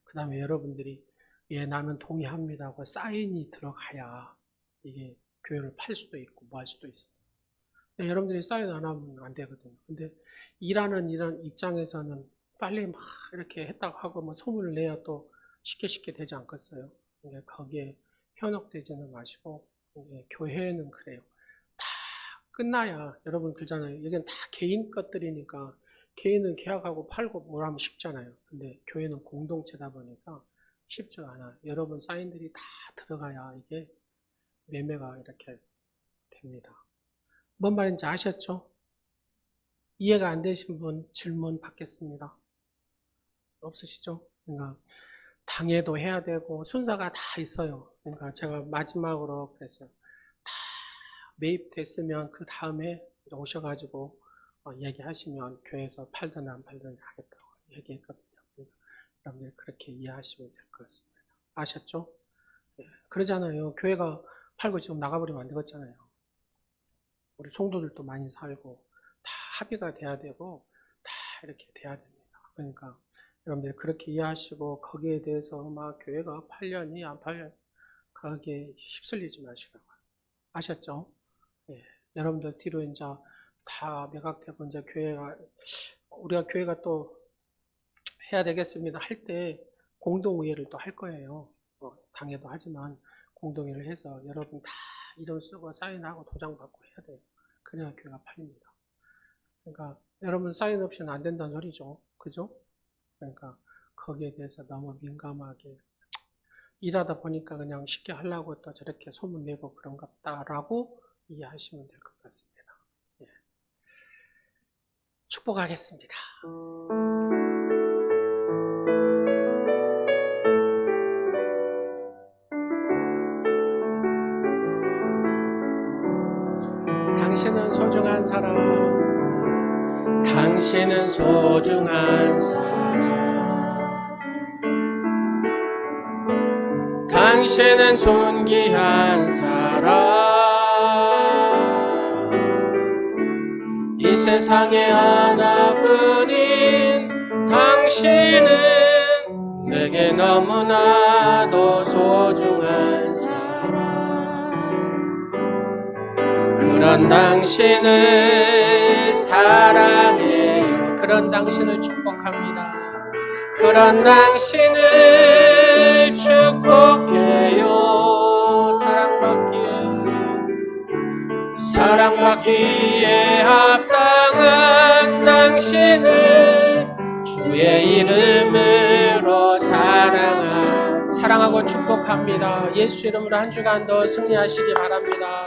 B: 그 다음에 여러분들이 예 나는 동의합니다 하고 사인이 들어가야 이게 교회를 팔 수도 있고 뭐 할 수도 있어요. 여러분들이 사인 안 하면 안 되거든요. 근데 일하는 이런 입장에서는 빨리 막 이렇게 했다고 하고 뭐 소문을 내야 또 쉽게 되지 않겠어요. 거기에 현혹되지는 마시고 교회는 그래요. 다 끝나야 여러분 그러잖아요. 여기는 다 개인 것들이니까 개인은 계약하고 팔고 뭘 하면 쉽잖아요. 근데 교회는 공동체다 보니까 쉽지가 않아요. 여러분 사인들이 다 들어가야 이게 매매가 이렇게 됩니다. 뭔 말인지 아셨죠? 이해가 안 되신 분 질문 받겠습니다. 없으시죠? 그러니까 당회도 해야 되고 순서가 다 있어요. 그러니까 제가 마지막으로 그랬어요. 다 매입됐으면 그 다음에 오셔가지고 얘기하시면 교회에서 팔든 안 팔든 하겠다고 얘기했거든요. 그러니까 여러분들 그렇게 이해하시면 될 것 같습니다. 아셨죠? 네. 그러잖아요. 교회가 팔고 지금 나가버리면 안 되겠잖아요. 우리 성도들도 많이 살고 다 합의가 돼야 되고 다 이렇게 돼야 됩니다. 그러니까 여러분들 그렇게 이해하시고 거기에 대해서 막 교회가 8년이 안 8년 거기에 휩쓸리지 마시라고요. 아셨죠? 예. 여러분들 뒤로 이제 다 매각되고 이제 우리가 교회가 또 해야 되겠습니다. 할 때 공동의회를 또 할 거예요. 당회도 하지만 공동회의를 해서 여러분 다 이름 쓰고 사인하고 도장 받고 해야 돼요. 그래야 교회가 팔립니다. 그러니까 여러분 사인 없이는 안 된다는 소리죠. 그죠? 그러니까 거기에 대해서 너무 민감하게 일하다 보니까 그냥 쉽게 하려고 또 저렇게 소문내고 그런갑다라고 이해하시면 될 것 같습니다. 예. 축복하겠습니다. 당신은 소중한 사람, 당신은 소중한 사람, 당신은 존귀한 사람, 이 세상에 하나뿐인 당신은 내게 너무나도 소중한 사람. 그런 당신을 사랑해요. 그런 당신을 축복합니다. 그런 당신을 축복해요. 사랑받기에 합당한 당신을 주의 이름으로 사랑하고 축복합니다. 예수 이름으로 한 주간도 승리하시기 바랍니다.